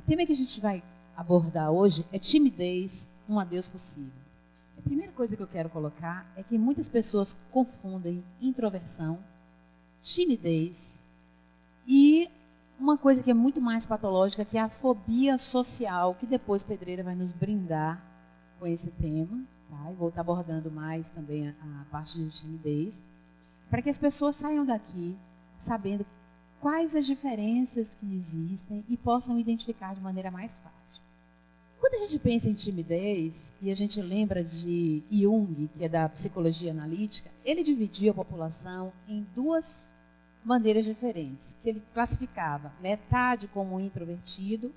tema que a gente vai abordar hoje é timidez, um adeus possível. A primeira coisa que eu quero colocar é que muitas pessoas confundem introversão, timidez e uma coisa que é muito mais patológica, que é a fobia social, que depois Pedreira vai nos brindar com esse tema, tá? E vou estar abordando mais também a parte de timidez, para que as pessoas saiam daqui sabendo quais as diferenças que existem e possam identificar de maneira mais fácil. Quando a gente pensa em timidez, e a gente lembra de Jung, que é da psicologia analítica, ele dividia a população em duas maneiras diferentes, que ele classificava metade como introvertido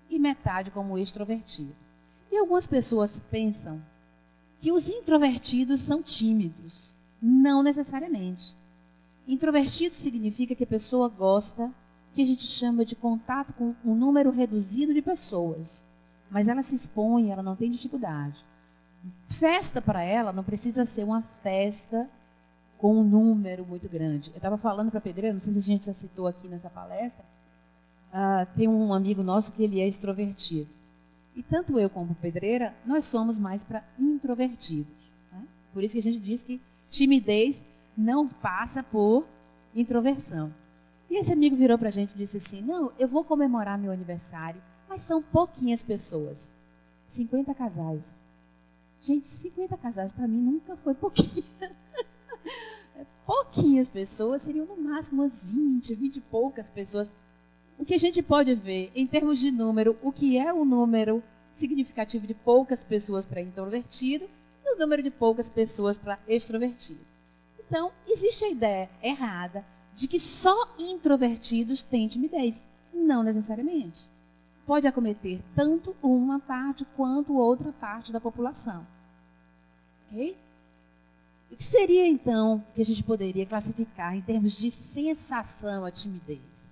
e metade como extrovertido. E algumas pessoas pensam que os introvertidos são tímidos. Não necessariamente. Introvertido significa que a pessoa gosta, que a gente chama de contato com um número reduzido de pessoas. Mas ela se expõe, ela não tem dificuldade. Festa para ela não precisa ser uma festa com um número muito grande. Eu estava falando para a Pedreira, não sei se a gente já citou aqui nessa palestra, tem um amigo nosso que ele é extrovertido. E tanto eu como a Pedreira, nós somos mais para introvertidos. Né? Por isso que a gente diz que timidez não passa por introversão. E esse amigo virou para a gente e disse assim, não, eu vou comemorar meu aniversário, mas são pouquinhas pessoas. 50 casais. Gente, 50 casais para mim nunca foi pouquinho. Pouquinhas pessoas, seriam no máximo umas 20 e poucas pessoas. O que a gente pode ver, em termos de número, o que é o número significativo de poucas pessoas para introvertido e o número de poucas pessoas para extrovertido. Então, existe a ideia errada de que só introvertidos têm timidez. Não necessariamente. Pode acometer tanto uma parte quanto outra parte da população. Ok? O que seria, então, que a gente poderia classificar em termos de sensação a timidez?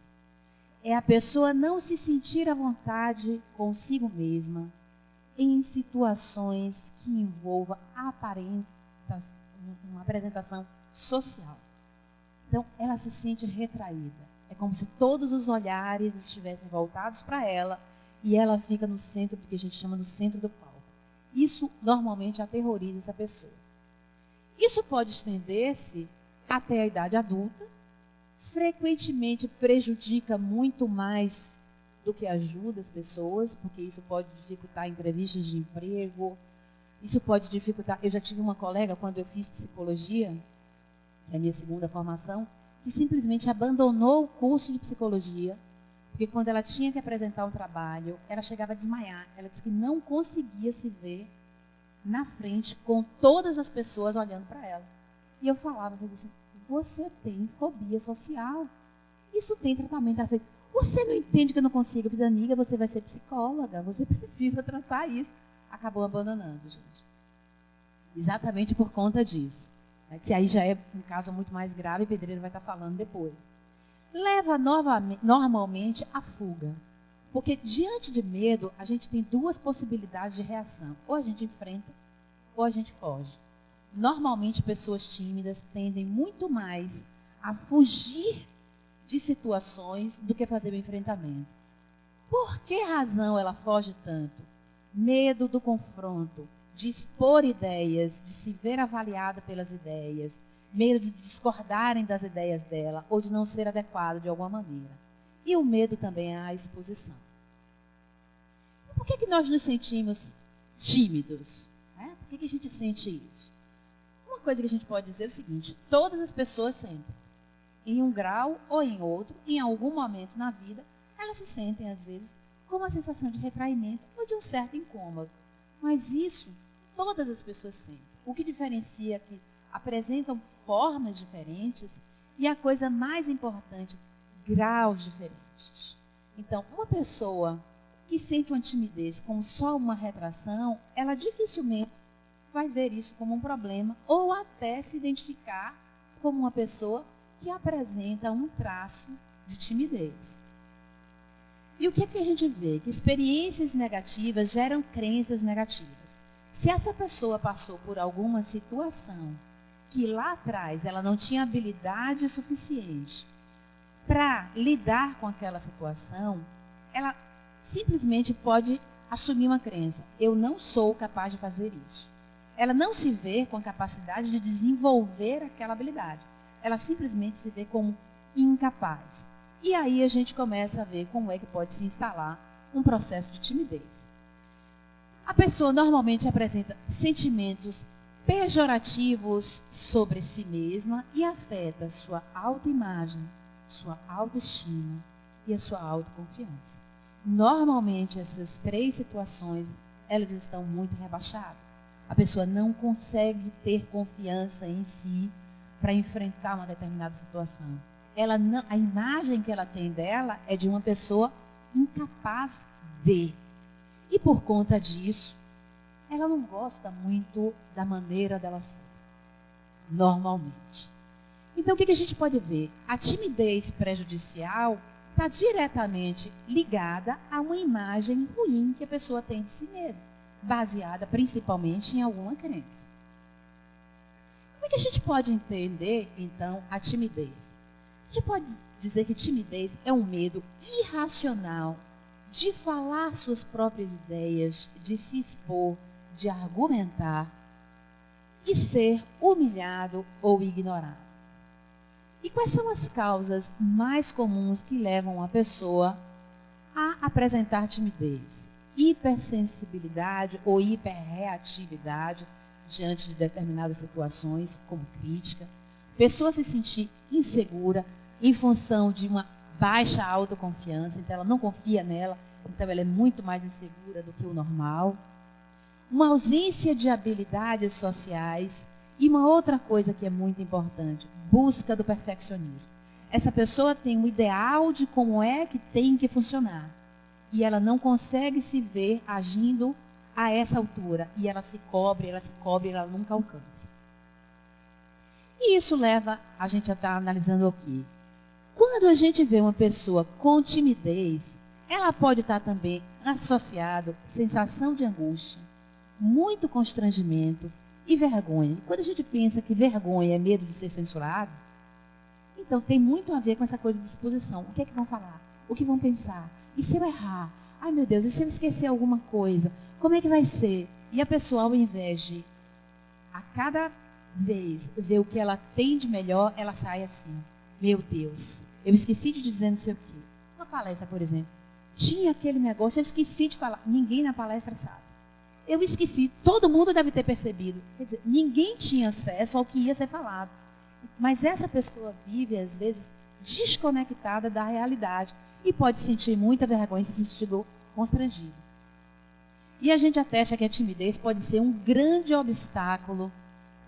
É a pessoa não se sentir à vontade consigo mesma em situações que envolvam uma apresentação social. Então, ela se sente retraída. É como se todos os olhares estivessem voltados para ela e ela fica no centro, do que a gente chama no centro do palco. Isso normalmente aterroriza essa pessoa. Isso pode estender-se até a idade adulta, frequentemente prejudica muito mais do que ajuda as pessoas, porque isso pode dificultar entrevistas de emprego, isso pode dificultar... Eu já tive uma colega, quando eu fiz psicologia, que é a minha segunda formação, que simplesmente abandonou o curso de psicologia, porque quando ela tinha que apresentar um trabalho, ela chegava a desmaiar. Ela disse que não conseguia se ver na frente com todas as pessoas olhando para ela. E eu falava, eu disse, você tem fobia social. Isso tem tratamento. Ela falou, você não entende que eu não consigo. Eu disse, amiga, você vai ser psicóloga, você precisa tratar isso. Acabou abandonando, gente. Exatamente por conta disso. Que aí já é um caso muito mais grave, e Pedreira vai estar falando depois. Leva normalmente à fuga. Porque diante de medo, a gente tem duas possibilidades de reação. Ou a gente enfrenta, ou a gente foge. Normalmente, pessoas tímidas tendem muito mais a fugir de situações do que fazer o enfrentamento. Por que razão ela foge tanto? Medo do confronto, de expor ideias, de se ver avaliada pelas ideias, medo de discordarem das ideias dela ou de não ser adequada de alguma maneira. E o medo também é a exposição. Por que nós nos sentimos tímidos? Por que a gente sente isso? Uma coisa que a gente pode dizer é o seguinte, todas as pessoas sentem, em um grau ou em outro, em algum momento na vida, elas se sentem, às vezes, com uma sensação de retraimento ou de um certo incômodo. Mas isso, todas as pessoas sentem. O que diferencia é que apresentam formas diferentes e a coisa mais importante, graus diferentes. Então, uma pessoa que sente uma timidez com só uma retração, ela dificilmente vai ver isso como um problema ou até se identificar como uma pessoa que apresenta um traço de timidez. E o que é que a gente vê? Que experiências negativas geram crenças negativas. Se essa pessoa passou por alguma situação que lá atrás ela não tinha habilidade suficiente para lidar com aquela situação, ela simplesmente pode assumir uma crença. Eu não sou capaz de fazer isso. Ela não se vê com a capacidade de desenvolver aquela habilidade. Ela simplesmente se vê como incapaz. E aí a gente começa a ver como é que pode se instalar um processo de timidez. A pessoa normalmente apresenta sentimentos pejorativos sobre si mesma e afeta sua autoimagem, sua autoestima e a sua autoconfiança. Normalmente essas três situações, elas estão muito rebaixadas. A pessoa não consegue ter confiança em si para enfrentar uma determinada situação. A imagem que ela tem dela é de uma pessoa incapaz de. E por conta disso, ela não gosta muito da maneira dela ser, normalmente. Então, o que a gente pode ver? A timidez prejudicial está diretamente ligada a uma imagem ruim que a pessoa tem de si mesma, baseada principalmente em alguma crença. Como é que a gente pode entender, então, a timidez? A gente pode dizer que timidez é um medo irracional de falar suas próprias ideias, de se expor, de argumentar e ser humilhado ou ignorado. E quais são as causas mais comuns que levam a pessoa a apresentar timidez? Hipersensibilidade ou hiperreatividade diante de determinadas situações, como crítica. Pessoa se sentir insegura em função de uma baixa autoconfiança, então ela não confia nela, então ela é muito mais insegura do que o normal. Uma ausência de habilidades sociais e uma outra coisa que é muito importante, busca do perfeccionismo. Essa pessoa tem um ideal de como é que tem que funcionar e ela não consegue se ver agindo a essa altura e ela se cobre, e ela nunca alcança. E isso leva a gente a estar analisando o quê? Quando a gente vê uma pessoa com timidez, ela pode estar também associada à sensação de angústia, muito constrangimento e vergonha. E quando a gente pensa que vergonha é medo de ser censurado, então tem muito a ver com essa coisa de disposição. O que é que vão falar? O que vão pensar? E se eu errar? Ai meu Deus, e se eu esquecer alguma coisa? Como é que vai ser? E a pessoa, ao invés de a cada vez ver o que ela tem de melhor, ela sai assim, meu Deus, eu esqueci de dizer não sei o quê. Uma palestra, por exemplo, tinha aquele negócio, eu esqueci de falar. Ninguém na palestra sabe. Eu esqueci, todo mundo deve ter percebido. Quer dizer, ninguém tinha acesso ao que ia ser falado. Mas essa pessoa vive, às vezes, desconectada da realidade e pode sentir muita vergonha se sentir constrangido. E a gente atesta que a timidez pode ser um grande obstáculo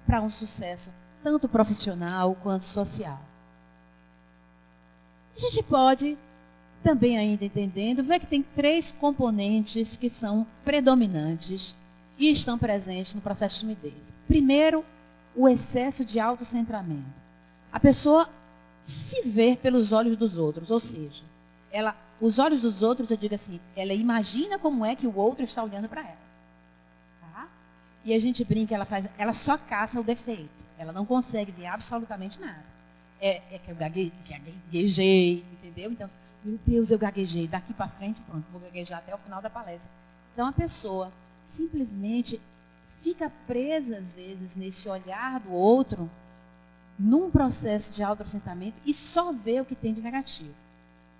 para um sucesso, tanto profissional quanto social. A gente pode, também ainda entendendo, ver que tem três componentes que são predominantes e estão presentes no processo de timidez. Primeiro, o excesso de autocentramento. A pessoa se vê pelos olhos dos outros, ou seja, os olhos dos outros, eu digo assim, ela imagina como é que o outro está olhando para ela. Tá? E a gente brinca, ela só caça o defeito. Ela não consegue ver absolutamente nada. É que eu gaguejei, entendeu? Então, meu Deus, eu gaguejei. Daqui para frente, pronto, vou gaguejar até o final da palestra. Então, a pessoa simplesmente fica presa, às vezes, nesse olhar do outro, num processo de autoassentamento e só vê o que tem de negativo.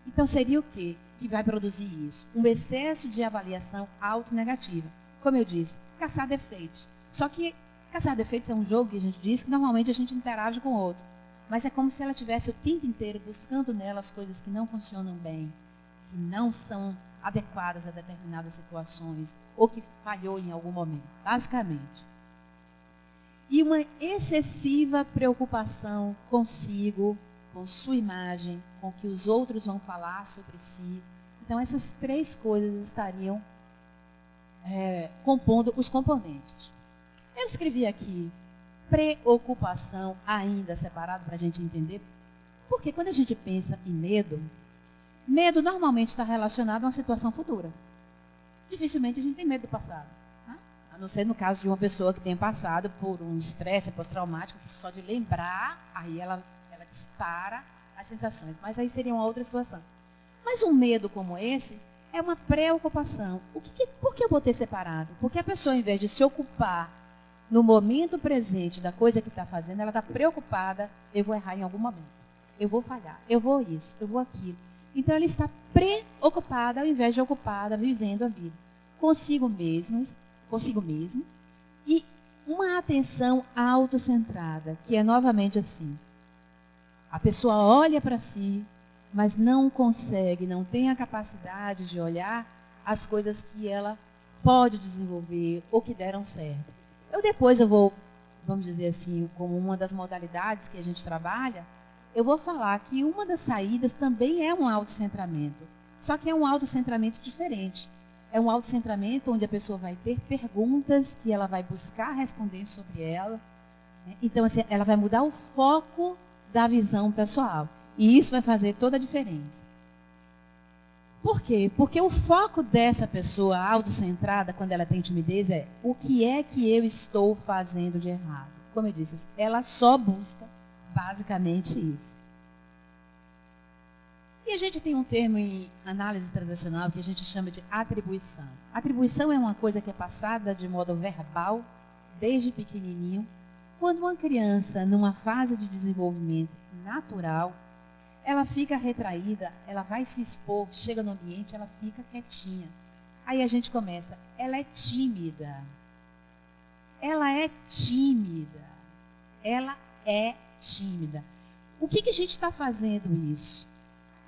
Então, seria o quê que vai produzir isso? Um excesso de avaliação autonegativa. Como eu disse, caçar defeitos. Só que caçar defeitos é um jogo que a gente diz que normalmente a gente interage com o outro. Mas é como se ela tivesse o tempo inteiro buscando nela as coisas que não funcionam bem, que não são adequadas a determinadas situações, ou que falhou em algum momento, basicamente. E uma excessiva preocupação consigo, com sua imagem, com o que os outros vão falar sobre si. Então, essas três coisas estariam compondo os componentes. Eu escrevi aqui preocupação, ainda separado para a gente entender, porque quando a gente pensa em medo, medo normalmente está relacionado a uma situação futura. Dificilmente a gente tem medo do passado. Tá? A não ser no caso de uma pessoa que tenha passado por um estresse pós-traumático, que só de lembrar, aí ela dispara as sensações. Mas aí seria uma outra situação. Mas um medo como esse é uma preocupação. Por que eu botei separado? Porque a pessoa, ao invés de se ocupar no momento presente da coisa que está fazendo, ela está preocupada, eu vou errar em algum momento, eu vou falhar, eu vou isso, eu vou aquilo. Então, ela está preocupada, ao invés de ocupada, vivendo a vida. Consigo mesmo, e uma atenção autocentrada, que é novamente assim. A pessoa olha para si, mas não consegue, não tem a capacidade de olhar as coisas que ela pode desenvolver ou que deram certo. Depois eu vou, vamos dizer assim, como uma das modalidades que a gente trabalha, eu vou falar que uma das saídas também é um autocentramento. Só que é um autocentramento diferente. É um autocentramento onde a pessoa vai ter perguntas que ela vai buscar responder sobre ela. Então, assim, ela vai mudar o foco da visão pessoal. E isso vai fazer toda a diferença. Por quê? Porque o foco dessa pessoa autocentrada, quando ela tem timidez, é o que é que eu estou fazendo de errado. Como eu disse, ela só busca basicamente isso. E a gente tem um termo em análise transacional que a gente chama de atribuição. Atribuição é uma coisa que é passada de modo verbal, desde pequenininho. Quando uma criança, numa fase de desenvolvimento natural, ela fica retraída, ela vai se expor, chega no ambiente, ela fica quietinha. Aí a gente começa, ela é tímida. Ela é tímida. Ela é tímida. O que a gente está fazendo isso?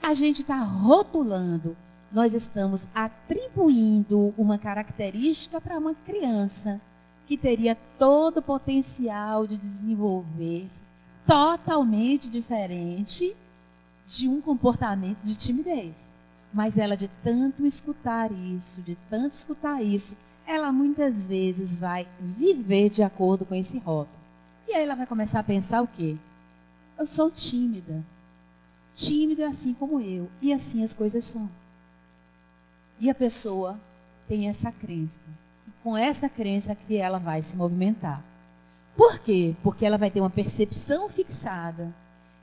A gente está rotulando, nós estamos atribuindo uma característica para uma criança que teria todo o potencial de desenvolver-se totalmente diferente de um comportamento de timidez. Mas ela, de tanto escutar isso, ela muitas vezes vai viver de acordo com esse rótulo. E aí ela vai começar a pensar o quê? Eu sou tímida. Tímido é assim como eu. E assim as coisas são. E a pessoa tem essa crença. E com essa crença que ela vai se movimentar. Por quê? Porque ela vai ter uma percepção fixada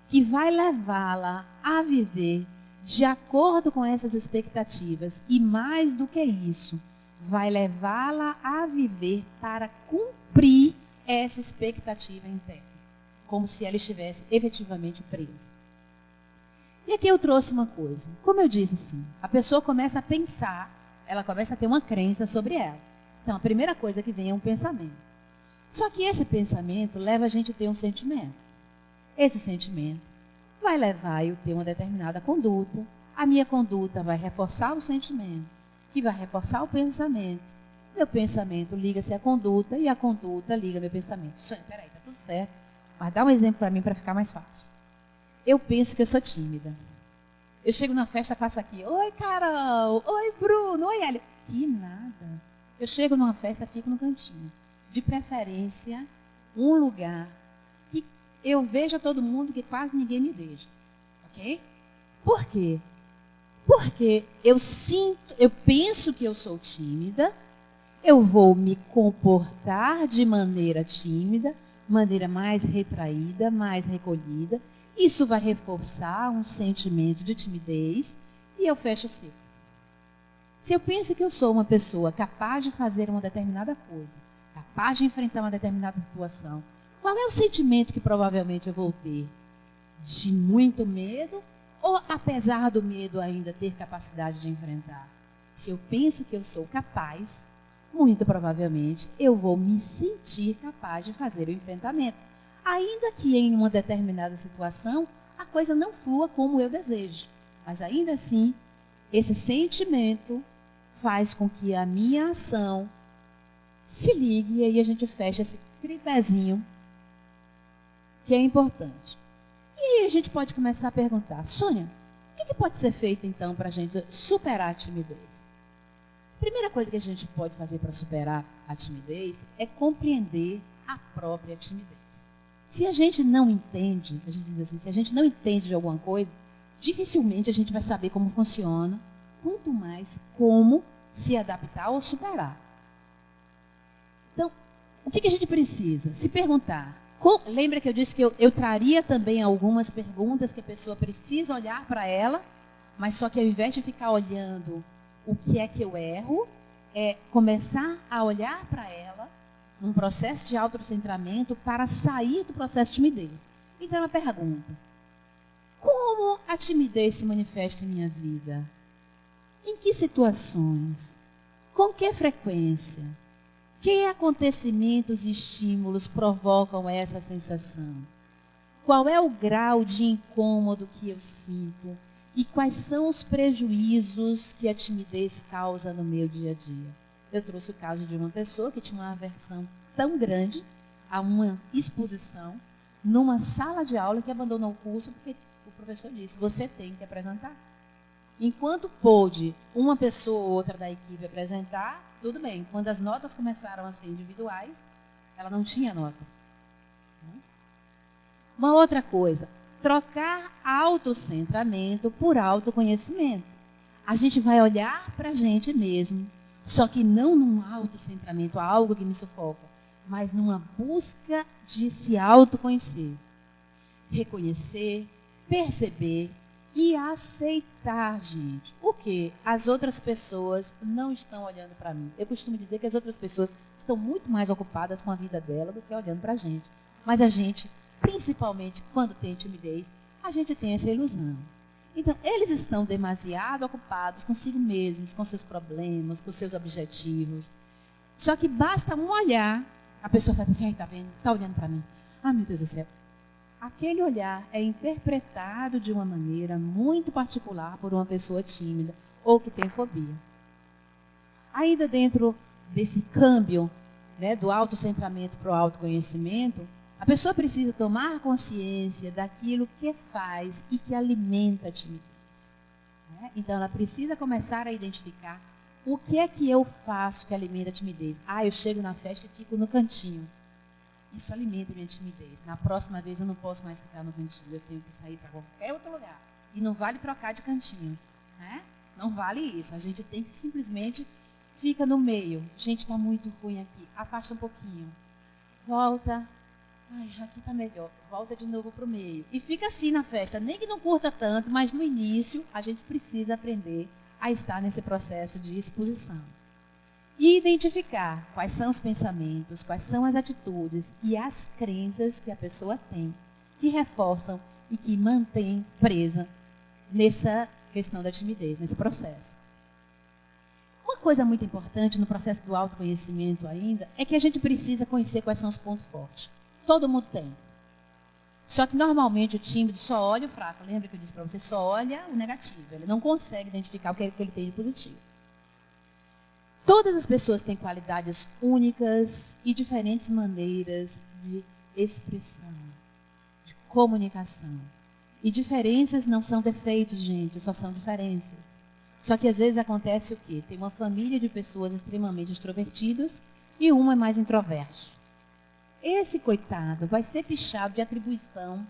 que vai levá-la a viver de acordo com essas expectativas. E mais do que isso, vai levá-la a viver para cumprir essa expectativa interna. Como se ela estivesse efetivamente presa. E aqui eu trouxe uma coisa. Como eu disse assim, a pessoa começa a pensar, ela começa a ter uma crença sobre ela. Então, a primeira coisa que vem é um pensamento. Só que esse pensamento leva a gente a ter um sentimento. Esse sentimento vai levar eu a ter uma determinada conduta. A minha conduta vai reforçar o sentimento, que vai reforçar o pensamento. Meu pensamento liga-se à conduta e a conduta liga meu pensamento. Peraí, tá tudo certo. Mas dá um exemplo para mim para ficar mais fácil. Eu penso que eu sou tímida. Eu chego numa festa, faço aqui, oi Carol, oi Bruno, oi Hélio. Que nada. Eu chego numa festa, fico no cantinho. De preferência, um lugar que eu veja todo mundo, que quase ninguém me veja. Ok? Por quê? Porque eu penso que eu sou tímida, eu vou me comportar de maneira tímida, maneira mais retraída, mais recolhida. Isso vai reforçar um sentimento de timidez e eu fecho o ciclo. Se eu penso que eu sou uma pessoa capaz de fazer uma determinada coisa, capaz de enfrentar uma determinada situação, qual é o sentimento que provavelmente eu vou ter? De muito medo ou, apesar do medo, ainda ter capacidade de enfrentar? Se eu penso que eu sou capaz, muito provavelmente eu vou me sentir capaz de fazer o enfrentamento. Ainda que em uma determinada situação, a coisa não flua como eu desejo. Mas ainda assim, esse sentimento faz com que a minha ação se ligue e aí a gente fecha esse tripézinho que é importante. E aí a gente pode começar a perguntar, Sônia, o que pode ser feito então para a gente superar a timidez? A primeira coisa que a gente pode fazer para superar a timidez é compreender a própria timidez. Se a gente não entende, a gente diz assim, se a gente não entende de alguma coisa, dificilmente a gente vai saber como funciona, quanto mais como se adaptar ou superar. Então, o que a gente precisa? Se perguntar. Lembra que eu disse que eu traria também algumas perguntas que a pessoa precisa olhar para ela, mas só que ao invés de ficar olhando o que é que eu erro, é começar a olhar para ela num processo de autocentramento para sair do processo de timidez. Então, ela pergunta: como a timidez se manifesta em minha vida? Em que situações? Com que frequência? Que acontecimentos e estímulos provocam essa sensação? Qual é o grau de incômodo que eu sinto? E quais são os prejuízos que a timidez causa no meu dia a dia? Eu trouxe o caso de uma pessoa que tinha uma aversão tão grande a uma exposição numa sala de aula que abandonou o curso porque o professor disse: você tem que apresentar. Enquanto pôde uma pessoa ou outra da equipe apresentar, tudo bem. Quando as notas começaram a ser individuais, ela não tinha nota. Uma outra coisa, trocar autocentramento por autoconhecimento. A gente vai olhar para a gente mesmo, só que não num autocentramento, algo que me sufoca, mas numa busca de se autoconhecer. Reconhecer, perceber e aceitar, gente. Porque as outras pessoas não estão olhando para mim. Eu costumo dizer que as outras pessoas estão muito mais ocupadas com a vida dela do que olhando para a gente. Mas a gente, principalmente quando tem timidez, a gente tem essa ilusão. Então, eles estão demasiado ocupados consigo mesmos, com seus problemas, com seus objetivos. Só que basta um olhar, a pessoa fala assim: ai, tá vendo? Tá olhando para mim. Ah, meu Deus do céu. Aquele olhar é interpretado de uma maneira muito particular por uma pessoa tímida ou que tem fobia. Ainda dentro desse câmbio, né, do autocentramento para o autoconhecimento, a pessoa precisa tomar consciência daquilo que faz e que alimenta a timidez. Né? Então, ela precisa começar a identificar o que é que eu faço que alimenta a timidez. Ah, eu chego na festa e fico no cantinho. Isso alimenta a minha timidez. Na próxima vez eu não posso mais ficar no cantinho, eu tenho que sair para qualquer outro lugar. E não vale trocar de cantinho. Né? Não vale isso. A gente tem que simplesmente fica no meio. Gente, está muito ruim aqui. Afasta um pouquinho. Volta. Ai, aqui está melhor. Volta de novo para o meio. E fica assim na festa. Nem que não curta tanto, mas no início a gente precisa aprender a estar nesse processo de exposição. E identificar quais são os pensamentos, quais são as atitudes e as crenças que a pessoa tem, que reforçam e que mantém presa nessa questão da timidez, nesse processo. Uma coisa muito importante no processo do autoconhecimento ainda é que a gente precisa conhecer quais são os pontos fortes. Todo mundo tem. Só que normalmente o tímido só olha o fraco. Lembra que eu disse para você? Só olha o negativo. Ele não consegue identificar o que ele tem de positivo. Todas as pessoas têm qualidades únicas e diferentes maneiras de expressão, de comunicação. E diferenças não são defeitos, gente, só são diferenças. Só que às vezes acontece o quê? Tem uma família de pessoas extremamente extrovertidas e uma é mais introverso. Esse coitado vai ser pichado de atribuição.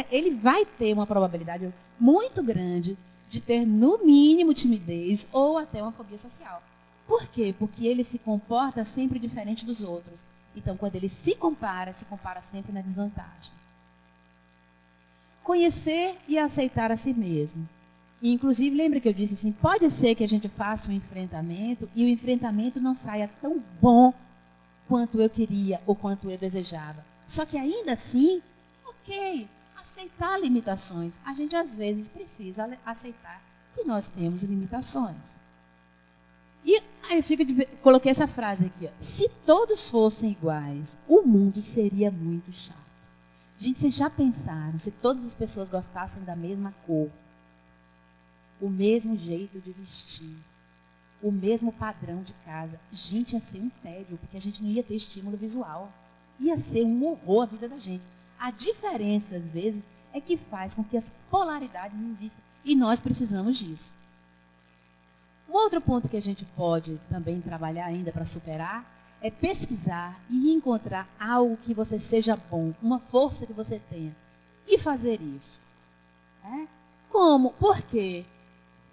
Ele vai ter uma probabilidade muito grande de ter, no mínimo, timidez ou até uma fobia social. Por quê? Porque ele se comporta sempre diferente dos outros. Então, quando ele se compara sempre na desvantagem. Conhecer e aceitar a si mesmo. E, inclusive, lembra que eu disse assim, pode ser que a gente faça um enfrentamento e o enfrentamento não saia tão bom quanto eu queria ou quanto eu desejava. Só que ainda assim, ok, aceitar limitações. A gente às vezes precisa aceitar que nós temos limitações. E aí coloquei essa frase aqui, ó. Se todos fossem iguais, o mundo seria muito chato. Gente, vocês já pensaram, se todas as pessoas gostassem da mesma cor, o mesmo jeito de vestir, o mesmo padrão de casa, gente, ia ser um tédio, porque a gente não ia ter estímulo visual. Ia ser um horror a vida da gente. A diferença, às vezes, é que faz com que as polaridades existam. E nós precisamos disso. Um outro ponto que a gente pode também trabalhar ainda para superar é pesquisar e encontrar algo que você seja bom, uma força que você tenha, e fazer isso. Como? Por quê?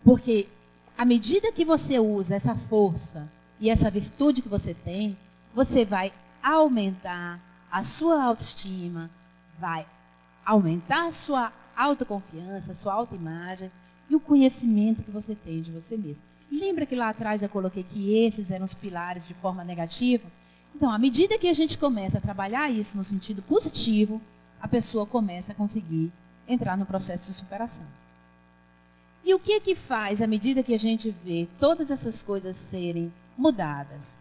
Porque à medida que você usa essa força e essa virtude que você tem, você vai aumentar a sua autoestima, vai aumentar a sua autoconfiança, a sua autoimagem e o conhecimento que você tem de você mesmo. Lembra que lá atrás eu coloquei que esses eram os pilares de forma negativa? Então, à medida que a gente começa a trabalhar isso no sentido positivo, a pessoa começa a conseguir entrar no processo de superação. E o que faz, à medida que a gente vê todas essas coisas serem mudadas?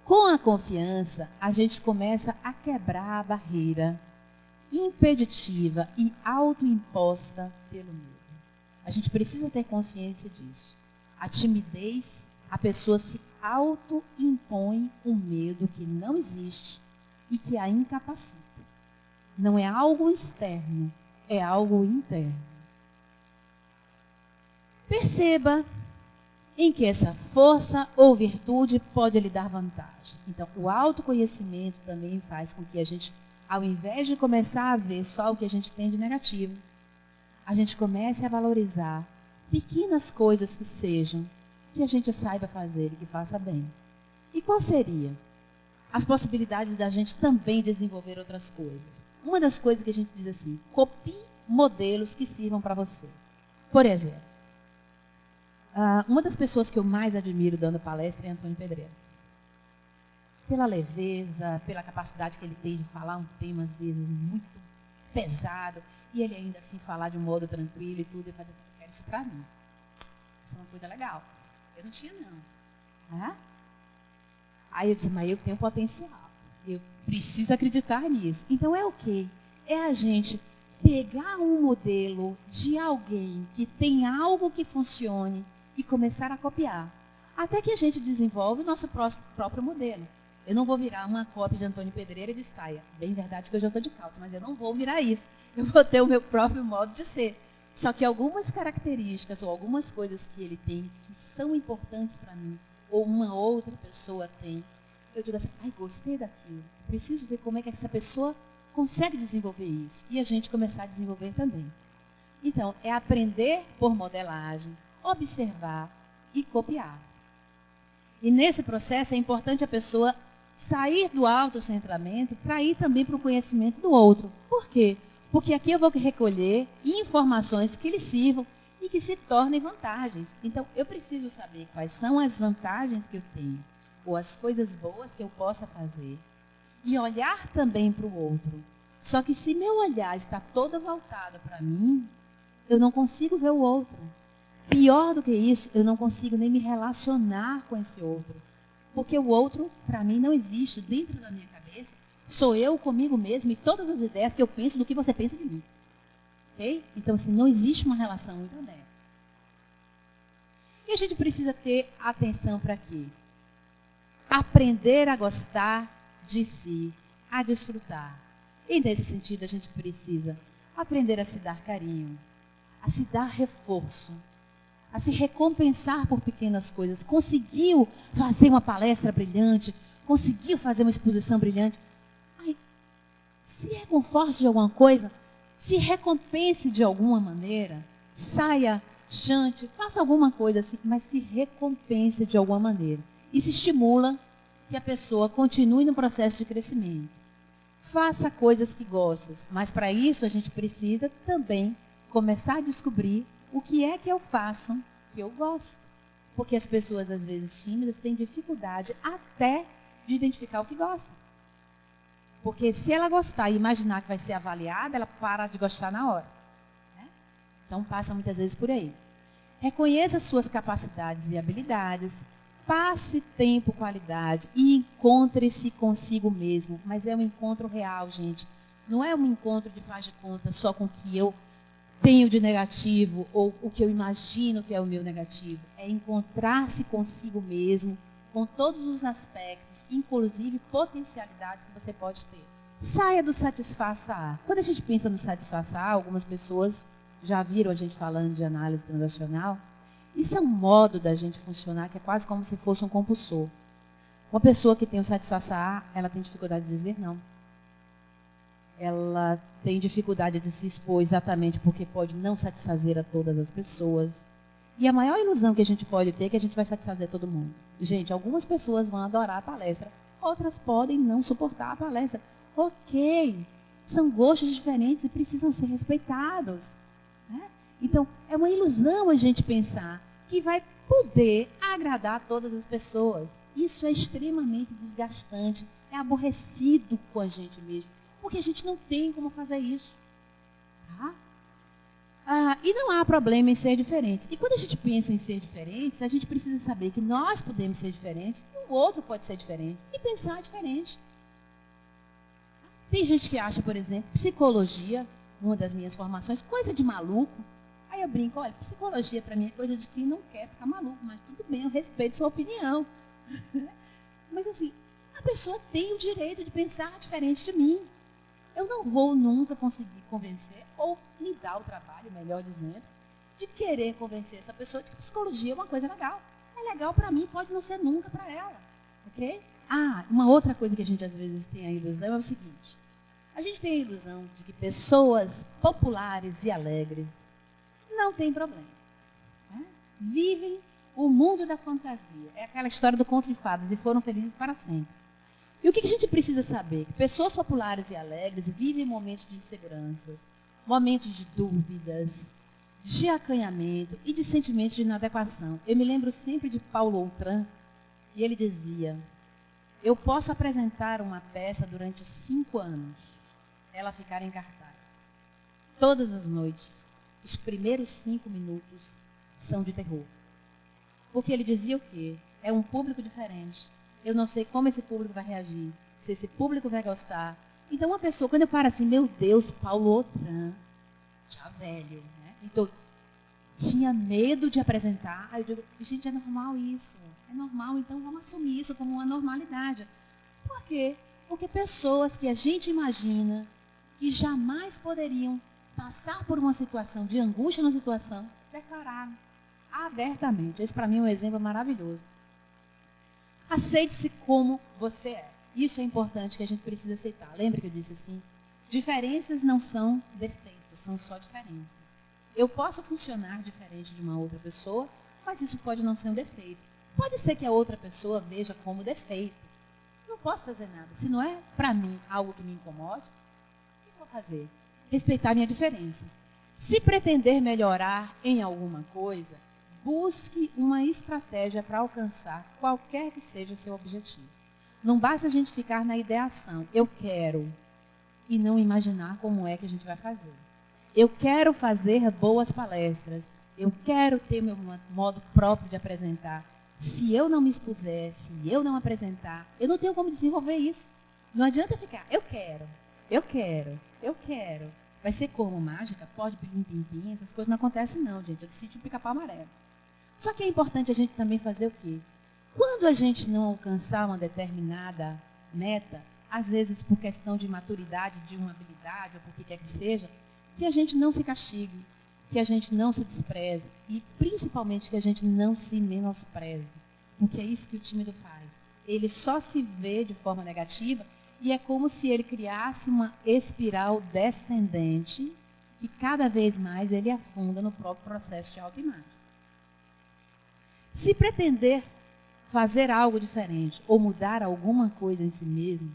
Com a confiança, a gente começa a quebrar a barreira impeditiva e autoimposta pelo medo. A gente precisa ter consciência disso. A timidez, a pessoa se auto-impõe um medo que não existe e que a incapacita. Não é algo externo, é algo interno. Perceba em que essa força ou virtude pode lhe dar vantagem. Então, o autoconhecimento também faz com que a gente, ao invés de começar a ver só o que a gente tem de negativo, a gente comece a valorizar pequenas coisas que sejam, que a gente saiba fazer e que faça bem. E qual seria? As possibilidades da gente também desenvolver outras coisas. Uma das coisas que a gente diz assim, copie modelos que sirvam para você. Por exemplo, uma das pessoas que eu mais admiro dando palestra é Antônio Pedreira. Pela leveza, pela capacidade que ele tem de falar um tema, às vezes, muito pesado, e ele ainda assim falar de um modo tranquilo e tudo, eu falei assim, eu quero isso para mim. Isso é uma coisa legal. Eu não tinha, não. Aí eu disse, mas eu tenho potencial. Eu preciso acreditar nisso. Então é o quê? É a gente pegar um modelo de alguém que tem algo que funcione e começar a copiar. Até que a gente desenvolve o nosso próprio modelo. Eu não vou virar uma cópia de Antônio Pedreira de saia. Bem verdade que eu já estou de calça, mas eu não vou virar isso. Eu vou ter o meu próprio modo de ser. Só que algumas características ou algumas coisas que ele tem que são importantes para mim, ou uma outra pessoa tem, eu digo assim, ai, gostei daquilo. Preciso ver como é que essa pessoa consegue desenvolver isso. E a gente começar a desenvolver também. Então, é aprender por modelagem, observar e copiar. E nesse processo é importante a pessoa sair do autocentramento para ir também para o conhecimento do outro. Por quê? Porque aqui eu vou recolher informações que lhe sirvam e que se tornem vantagens. Então, eu preciso saber quais são as vantagens que eu tenho, ou as coisas boas que eu possa fazer, e olhar também para o outro. Só que se meu olhar está todo voltado para mim, eu não consigo ver o outro. Pior do que isso, eu não consigo nem me relacionar com esse outro. Porque o outro, para mim, não existe dentro da minha cabeça. Sou eu comigo mesmo e todas as ideias que eu penso do que você pensa de mim. Ok? Então, assim, não existe uma relação muito aberta. E a gente precisa ter atenção para quê? Aprender a gostar de si, a desfrutar. E nesse sentido, a gente precisa aprender a se dar carinho, a se dar reforço, a se recompensar por pequenas coisas. Conseguiu fazer uma palestra brilhante, conseguiu fazer uma exposição brilhante. Ai, se reconforte de alguma coisa, se recompense de alguma maneira, saia, chante, faça alguma coisa assim, mas se recompense de alguma maneira. Isso estimula que a pessoa continue no processo de crescimento. Faça coisas que gosta, mas para isso a gente precisa também começar a descobrir o que é que eu faço que eu gosto. Porque as pessoas, às vezes tímidas, têm dificuldade até de identificar o que gosta. Porque se ela gostar e imaginar que vai ser avaliada, ela para de gostar na hora. Né? Então passa muitas vezes por aí. Reconheça as suas capacidades e habilidades, passe tempo, qualidade e encontre-se consigo mesmo. Mas é um encontro real, gente. Não é um encontro de faz de conta só com o que eu tenho de negativo ou o que eu imagino que é o meu negativo. É encontrar-se consigo mesmo, com todos os aspectos, inclusive potencialidades que você pode ter. Saia do satisfaça-a. Quando a gente pensa no satisfaça-a, algumas pessoas já viram a gente falando de análise transacional. Isso é um modo da gente funcionar que é quase como se fosse um compulsor. Uma pessoa que tem o satisfaça-a, ela tem dificuldade de dizer não. Ela tem dificuldade de se expor exatamente porque pode não satisfazer a todas as pessoas. E a maior ilusão que a gente pode ter é que a gente vai satisfazer todo mundo. Gente, algumas pessoas vão adorar a palestra, outras podem não suportar a palestra. Ok, são gostos diferentes e precisam ser respeitados. Né? Então, é uma ilusão a gente pensar que vai poder agradar todas as pessoas. Isso é extremamente desgastante, é aborrecido com a gente mesmo, porque a gente não tem como fazer isso. Tá? E não há problema em ser diferentes. E quando a gente pensa em ser diferentes, a gente precisa saber que nós podemos ser diferentes, e o outro pode ser diferente, e pensar diferente. Tem gente que acha, por exemplo, psicologia, uma das minhas formações, coisa de maluco. Aí eu brinco, olha, psicologia para mim é coisa de quem não quer ficar maluco, mas tudo bem, eu respeito sua opinião. Mas assim, a pessoa tem o direito de pensar diferente de mim. Eu não vou nunca conseguir convencer, ou me dar o trabalho, melhor dizendo, de querer convencer essa pessoa de que psicologia é uma coisa legal. É legal para mim, pode não ser nunca para ela. Ok? Uma outra coisa que a gente às vezes tem a ilusão é o seguinte. A gente tem a ilusão de que pessoas populares e alegres não têm problema. Né? Vivem o mundo da fantasia. É aquela história do conto de fadas e foram felizes para sempre. E o que a gente precisa saber? Que pessoas populares e alegres vivem momentos de inseguranças, momentos de dúvidas, de acanhamento e de sentimentos de inadequação. Eu me lembro sempre de Paulo Outram, e ele dizia, eu posso apresentar uma peça durante 5 anos, ela ficar em cartaz. Todas as noites, os primeiros 5 minutos são de terror. Porque ele dizia o quê? É um público diferente. Eu não sei como esse público vai reagir, se esse público vai gostar. Então, uma pessoa, quando eu paro assim, meu Deus, Paulo Outram, já velho, né? Então, tinha medo de apresentar. Aí eu digo, gente, é normal isso. É normal, então vamos assumir isso como uma normalidade. Por quê? Porque pessoas que a gente imagina que jamais poderiam passar por uma situação de angústia na situação, declararam abertamente. Esse, para mim, é um exemplo maravilhoso. Aceite-se como você é. Isso é importante, que a gente precisa aceitar. Lembra que eu disse assim? Diferenças não são defeitos, são só diferenças. Eu posso funcionar diferente de uma outra pessoa, mas isso pode não ser um defeito. Pode ser que a outra pessoa veja como defeito. Não posso fazer nada. Se não é, para mim, algo que me incomode, o que eu vou fazer? Respeitar a minha diferença. Se pretender melhorar em alguma coisa, busque uma estratégia para alcançar qualquer que seja o seu objetivo. Não basta a gente ficar na ideação, eu quero, e não imaginar como é que a gente vai fazer. Eu quero fazer boas palestras, eu quero ter meu modo próprio de apresentar. Se eu não me expuser, se eu não apresentar, eu não tenho como desenvolver isso. Não adianta ficar, eu quero, eu quero, eu quero. Vai ser como mágica? Pode pim-pim-pim, essas coisas não acontecem não, gente. Eu decidi pica-pau amarelo. Só que é importante a gente também fazer o quê? Quando a gente não alcançar uma determinada meta, às vezes por questão de maturidade, de uma habilidade, ou por que quer que seja, que a gente não se castigue, que a gente não se despreze e principalmente que a gente não se menospreze. Porque é isso que o tímido faz. Ele só se vê de forma negativa e é como se ele criasse uma espiral descendente e cada vez mais ele afunda no próprio processo de autoimagem. Se pretender fazer algo diferente ou mudar alguma coisa em si mesmo,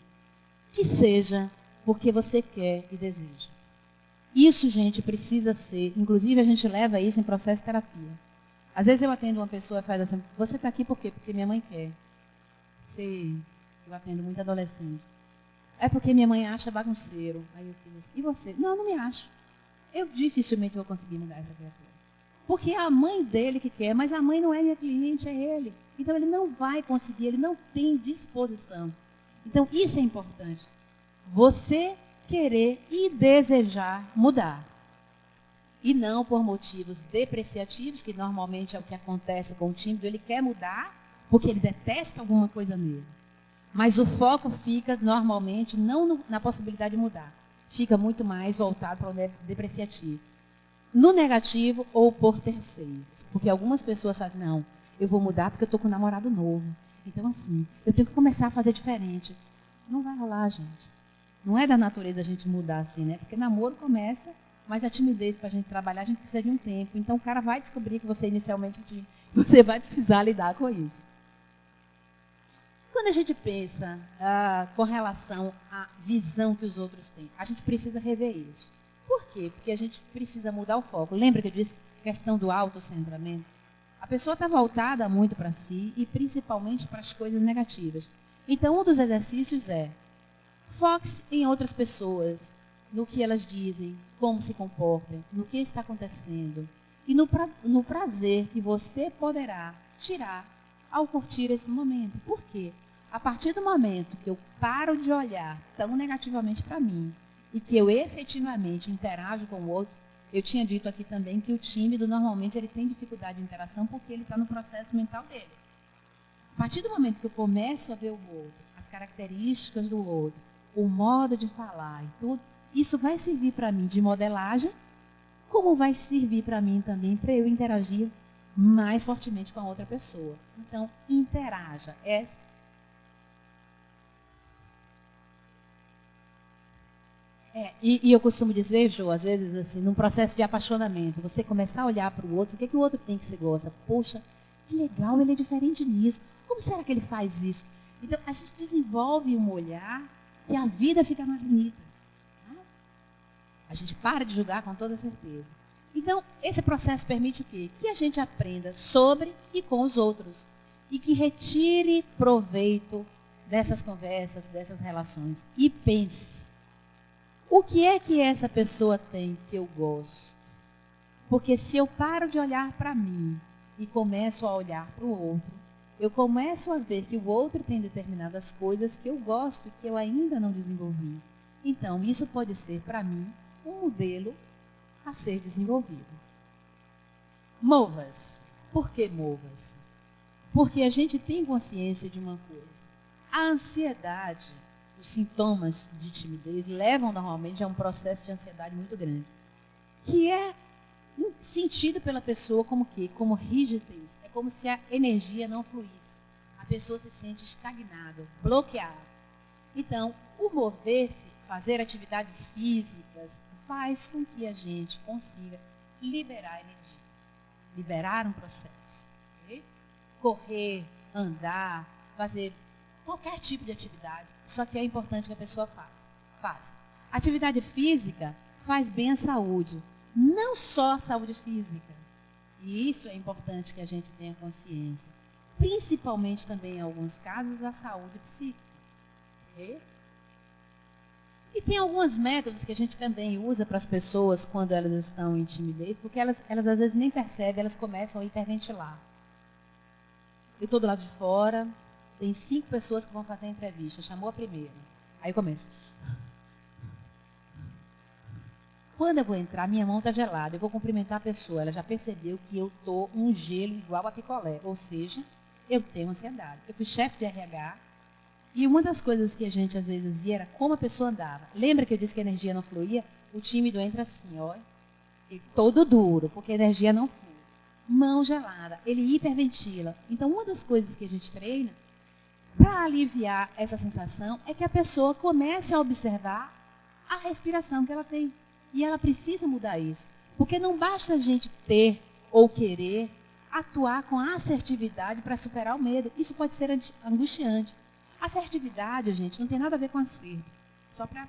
que seja porque você quer e deseja. Isso, gente, precisa ser, inclusive a gente leva isso em processo de terapia. Às vezes eu atendo uma pessoa e faz assim, você está aqui por quê? Porque minha mãe quer. Eu atendo muito adolescente. É porque minha mãe acha bagunceiro. Aí eu fiz assim, e você? Não, não me acho. Eu dificilmente vou conseguir mudar essa criatura. Porque é a mãe dele que quer, mas a mãe não é minha cliente, é ele. Então ele não vai conseguir, ele não tem disposição. Então isso é importante. Você querer e desejar mudar. E não por motivos depreciativos, que normalmente é o que acontece com o tímido, ele quer mudar porque ele detesta alguma coisa nele. Mas o foco fica normalmente não na possibilidade de mudar. Fica muito mais voltado para o depreciativo. No negativo ou por terceiros. Porque algumas pessoas falam, não, eu vou mudar porque eu estou com um namorado novo. Então assim, eu tenho que começar a fazer diferente. Não vai rolar, gente. Não é da natureza a gente mudar assim, né? Porque namoro começa, mas a timidez para a gente trabalhar, a gente precisa de um tempo. Então o cara vai descobrir que você inicialmente tinha. Você vai precisar lidar com isso. Quando a gente pensa com relação à visão que os outros têm, a gente precisa rever isso. Por quê? Porque a gente precisa mudar o foco. Lembra que eu disse questão do autocentramento? A pessoa está voltada muito para si e principalmente para as coisas negativas. Então, um dos exercícios é foque-se em outras pessoas, no que elas dizem, como se comportam, no que está acontecendo e no prazer que você poderá tirar ao curtir esse momento. Por quê? A partir do momento que eu paro de olhar tão negativamente para mim e que eu efetivamente interajo com o outro, eu tinha dito aqui também que o tímido normalmente ele tem dificuldade de interação porque ele está no processo mental dele. A partir do momento que eu começo a ver o outro, as características do outro, o modo de falar e tudo, isso vai servir para mim de modelagem, como vai servir para mim também para eu interagir mais fortemente com a outra pessoa. Então, interaja. E eu costumo dizer, Jo, às vezes, assim, num processo de apaixonamento, você começar a olhar para o outro, o que, que o outro tem que você gosta? Poxa, que legal, ele é diferente nisso. Como será que ele faz isso? Então, a gente desenvolve um olhar que a vida fica mais bonita. Né? A gente para de julgar com toda certeza. Então, esse processo permite o quê? Que a gente aprenda sobre e com os outros. E que retire proveito dessas conversas, dessas relações. E pense. O que é que essa pessoa tem que eu gosto? Porque se eu paro de olhar para mim e começo a olhar para o outro, eu começo a ver que o outro tem determinadas coisas que eu gosto e que eu ainda não desenvolvi. Então, isso pode ser para mim um modelo a ser desenvolvido. Mova-se. Por que mova-se? Porque a gente tem consciência de uma coisa. A ansiedade, os sintomas de timidez levam normalmente a um processo de ansiedade muito grande, que é sentido pela pessoa como quê? Como rigidez. É como se a energia não fluísse. A pessoa se sente estagnada, bloqueada. Então, o mover-se, fazer atividades físicas, faz com que a gente consiga liberar energia, liberar um processo. Okay? Correr, andar, fazer qualquer tipo de atividade, só que é importante que a pessoa faça. Atividade física faz bem à saúde, não só a saúde física. E isso é importante que a gente tenha consciência. Principalmente também, em alguns casos, a saúde psíquica. Okay? E tem alguns métodos que a gente também usa para as pessoas quando elas estão em timidez, porque elas às vezes nem percebem, elas começam a hiperventilar. Eu estou do lado de fora, tem 5 pessoas que vão fazer a entrevista, chamou a primeira. Aí começa. Quando eu vou entrar, minha mão está gelada, eu vou cumprimentar a pessoa, ela já percebeu que eu estou um gelo igual a picolé, ou seja, eu tenho ansiedade. Eu fui chefe de RH, e uma das coisas que a gente às vezes via era como a pessoa andava. Lembra que eu disse que a energia não fluía? O tímido entra assim, ó, todo duro, porque a energia não flui. Mão gelada, ele hiperventila. Então, uma das coisas que a gente treina para aliviar essa sensação é que a pessoa comece a observar a respiração que ela tem. E ela precisa mudar isso. Porque não basta a gente ter ou querer atuar com assertividade para superar o medo. Isso pode ser angustiante. Assertividade, gente, não tem nada a ver com acerto. Só para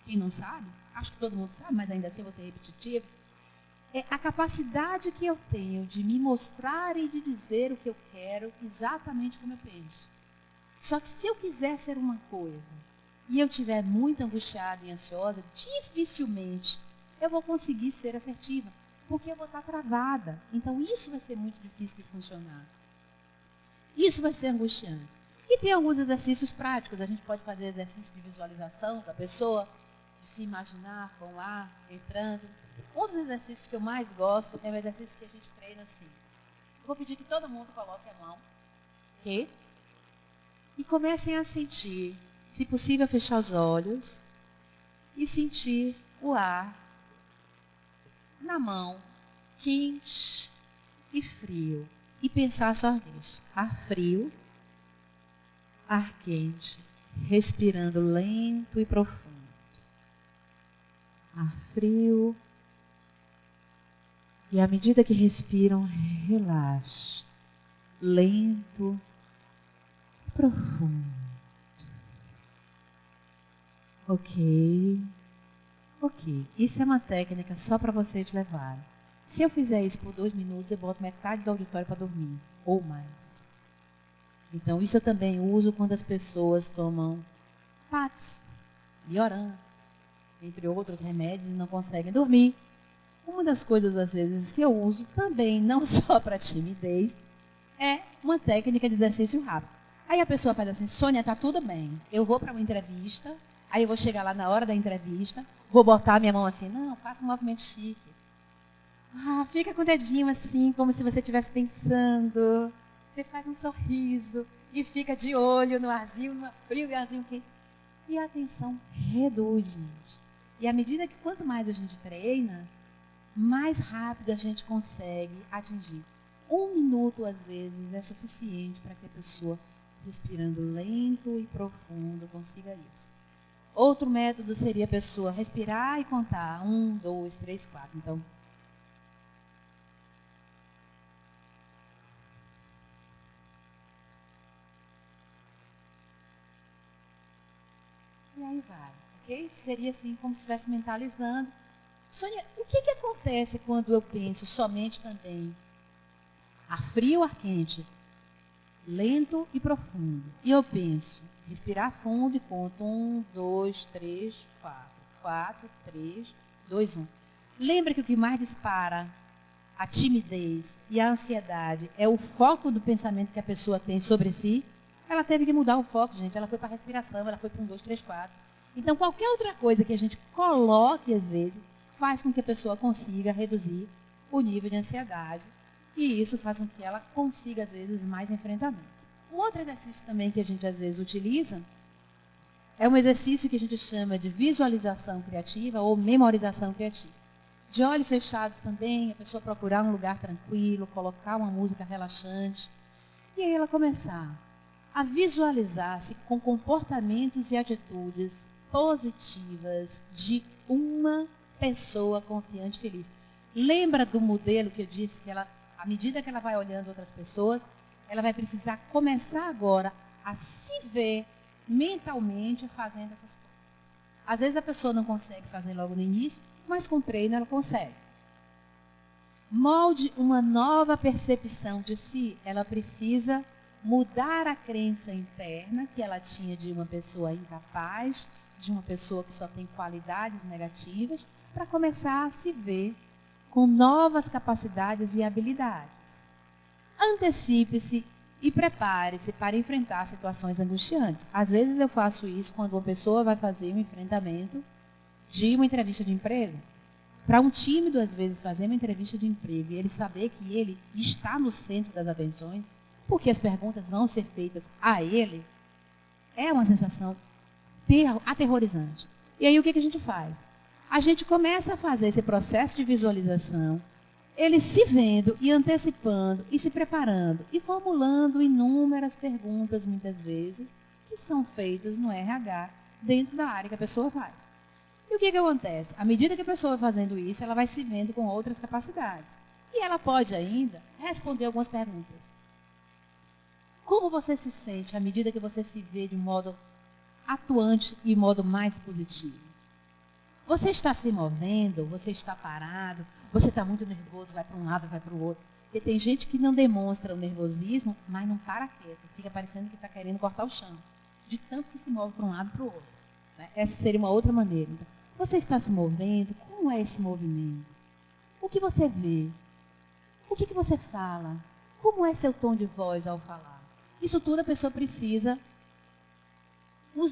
quem não sabe, acho que todo mundo sabe, mas ainda assim você é repetitivo. É a capacidade que eu tenho de me mostrar e de dizer o que eu quero exatamente como eu penso. Só que se eu quiser ser uma coisa e eu estiver muito angustiada e ansiosa, dificilmente eu vou conseguir ser assertiva, porque eu vou estar travada. Então isso vai ser muito difícil de funcionar. Isso vai ser angustiante. E tem alguns exercícios práticos. A gente pode fazer exercício de visualização da pessoa, de se imaginar com o ar entrando. Um dos exercícios que eu mais gosto é o exercício que a gente treina assim. Eu vou pedir que todo mundo coloque a mão, ok? E comecem a sentir, se possível, fechar os olhos e sentir o ar na mão, quente e frio. E pensar só nisso. Ar frio, ar quente, respirando lento e profundo. Ar frio. E à medida que respiram, relaxe. Lento, profundo. Ok. Isso é uma técnica só para vocês levarem. Se eu fizer isso por 2 minutos, eu boto metade do auditório para dormir, ou mais. Então, isso eu também uso quando as pessoas tomam PATs, Bioran, entre outros remédios, e não conseguem dormir. Uma das coisas, às vezes, que eu uso também, não só para timidez, é uma técnica de exercício rápido. Aí a pessoa faz assim: Sônia, tá tudo bem, eu vou para uma entrevista, aí eu vou chegar lá na hora da entrevista, vou botar a minha mão assim, não, faça um movimento chique. Fica com o dedinho assim, como se você estivesse pensando. Você faz um sorriso e fica de olho no arzinho, no frio e arzinho quente. E a tensão reduz, gente. E à medida que quanto mais a gente treina, mais rápido a gente consegue atingir. 1 minuto, às vezes, é suficiente para que a pessoa, respirando lento e profundo, consiga isso. Outro método seria a pessoa respirar e contar 1, 2, 3, 4. Então, e aí vai, ok? Seria assim, como se estivesse mentalizando. Sônia, o que acontece quando eu penso somente também ar frio, ar quente, lento e profundo? E eu penso, respirar fundo e conto 1, 2, 3, 4. 4, 3, 2, 1. Lembra que o que mais dispara a timidez e a ansiedade é o foco do pensamento que a pessoa tem sobre si? Ela teve que mudar o foco, gente. Ela foi para a respiração, ela foi para 1, 2, 3, 4. Então, qualquer outra coisa que a gente coloque, às vezes, faz com que a pessoa consiga reduzir o nível de ansiedade. E isso faz com que ela consiga, às vezes, mais enfrentamentos. Um outro exercício também que a gente, às vezes, utiliza é um exercício que a gente chama de visualização criativa ou memorização criativa. De olhos fechados também, a pessoa procurar um lugar tranquilo, colocar uma música relaxante. E aí ela começar a visualizar-se com comportamentos e atitudes positivas de uma pessoa confiante e feliz. Lembra do modelo que eu disse que ela, à medida que ela vai olhando outras pessoas, ela vai precisar começar agora a se ver mentalmente fazendo essas coisas. Às vezes a pessoa não consegue fazer logo no início, mas com treino ela consegue. Molde uma nova percepção de si. Ela precisa mudar a crença interna que ela tinha de uma pessoa incapaz, de uma pessoa que só tem qualidades negativas, para começar a se ver com novas capacidades e habilidades. Antecipe-se e prepare-se para enfrentar situações angustiantes. Às vezes eu faço isso quando uma pessoa vai fazer um enfrentamento de uma entrevista de emprego. Para um tímido, às vezes, fazer uma entrevista de emprego e ele saber que ele está no centro das atenções, porque as perguntas vão ser feitas a ele, é uma sensação aterrorizante. E aí o que a gente faz? A gente começa a fazer esse processo de visualização, ele se vendo e antecipando e se preparando e formulando inúmeras perguntas, muitas vezes, que são feitas no RH dentro da área que a pessoa faz. E o que acontece? À medida que a pessoa vai fazendo isso, ela vai se vendo com outras capacidades. E ela pode ainda responder algumas perguntas. Como você se sente à medida que você se vê de um modo atuante e modo mais positivo? Você está se movendo? Você está parado? Você está muito nervoso, vai para um lado, vai para o outro? Porque tem gente que não demonstra o nervosismo, mas não para quieto. Fica parecendo que está querendo cortar o chão. De tanto que se move para um lado e para o outro. Essa seria uma outra maneira. Então, você está se movendo? Como é esse movimento? O que você vê? O que você fala? Como é seu tom de voz ao falar? Isso tudo a pessoa precisa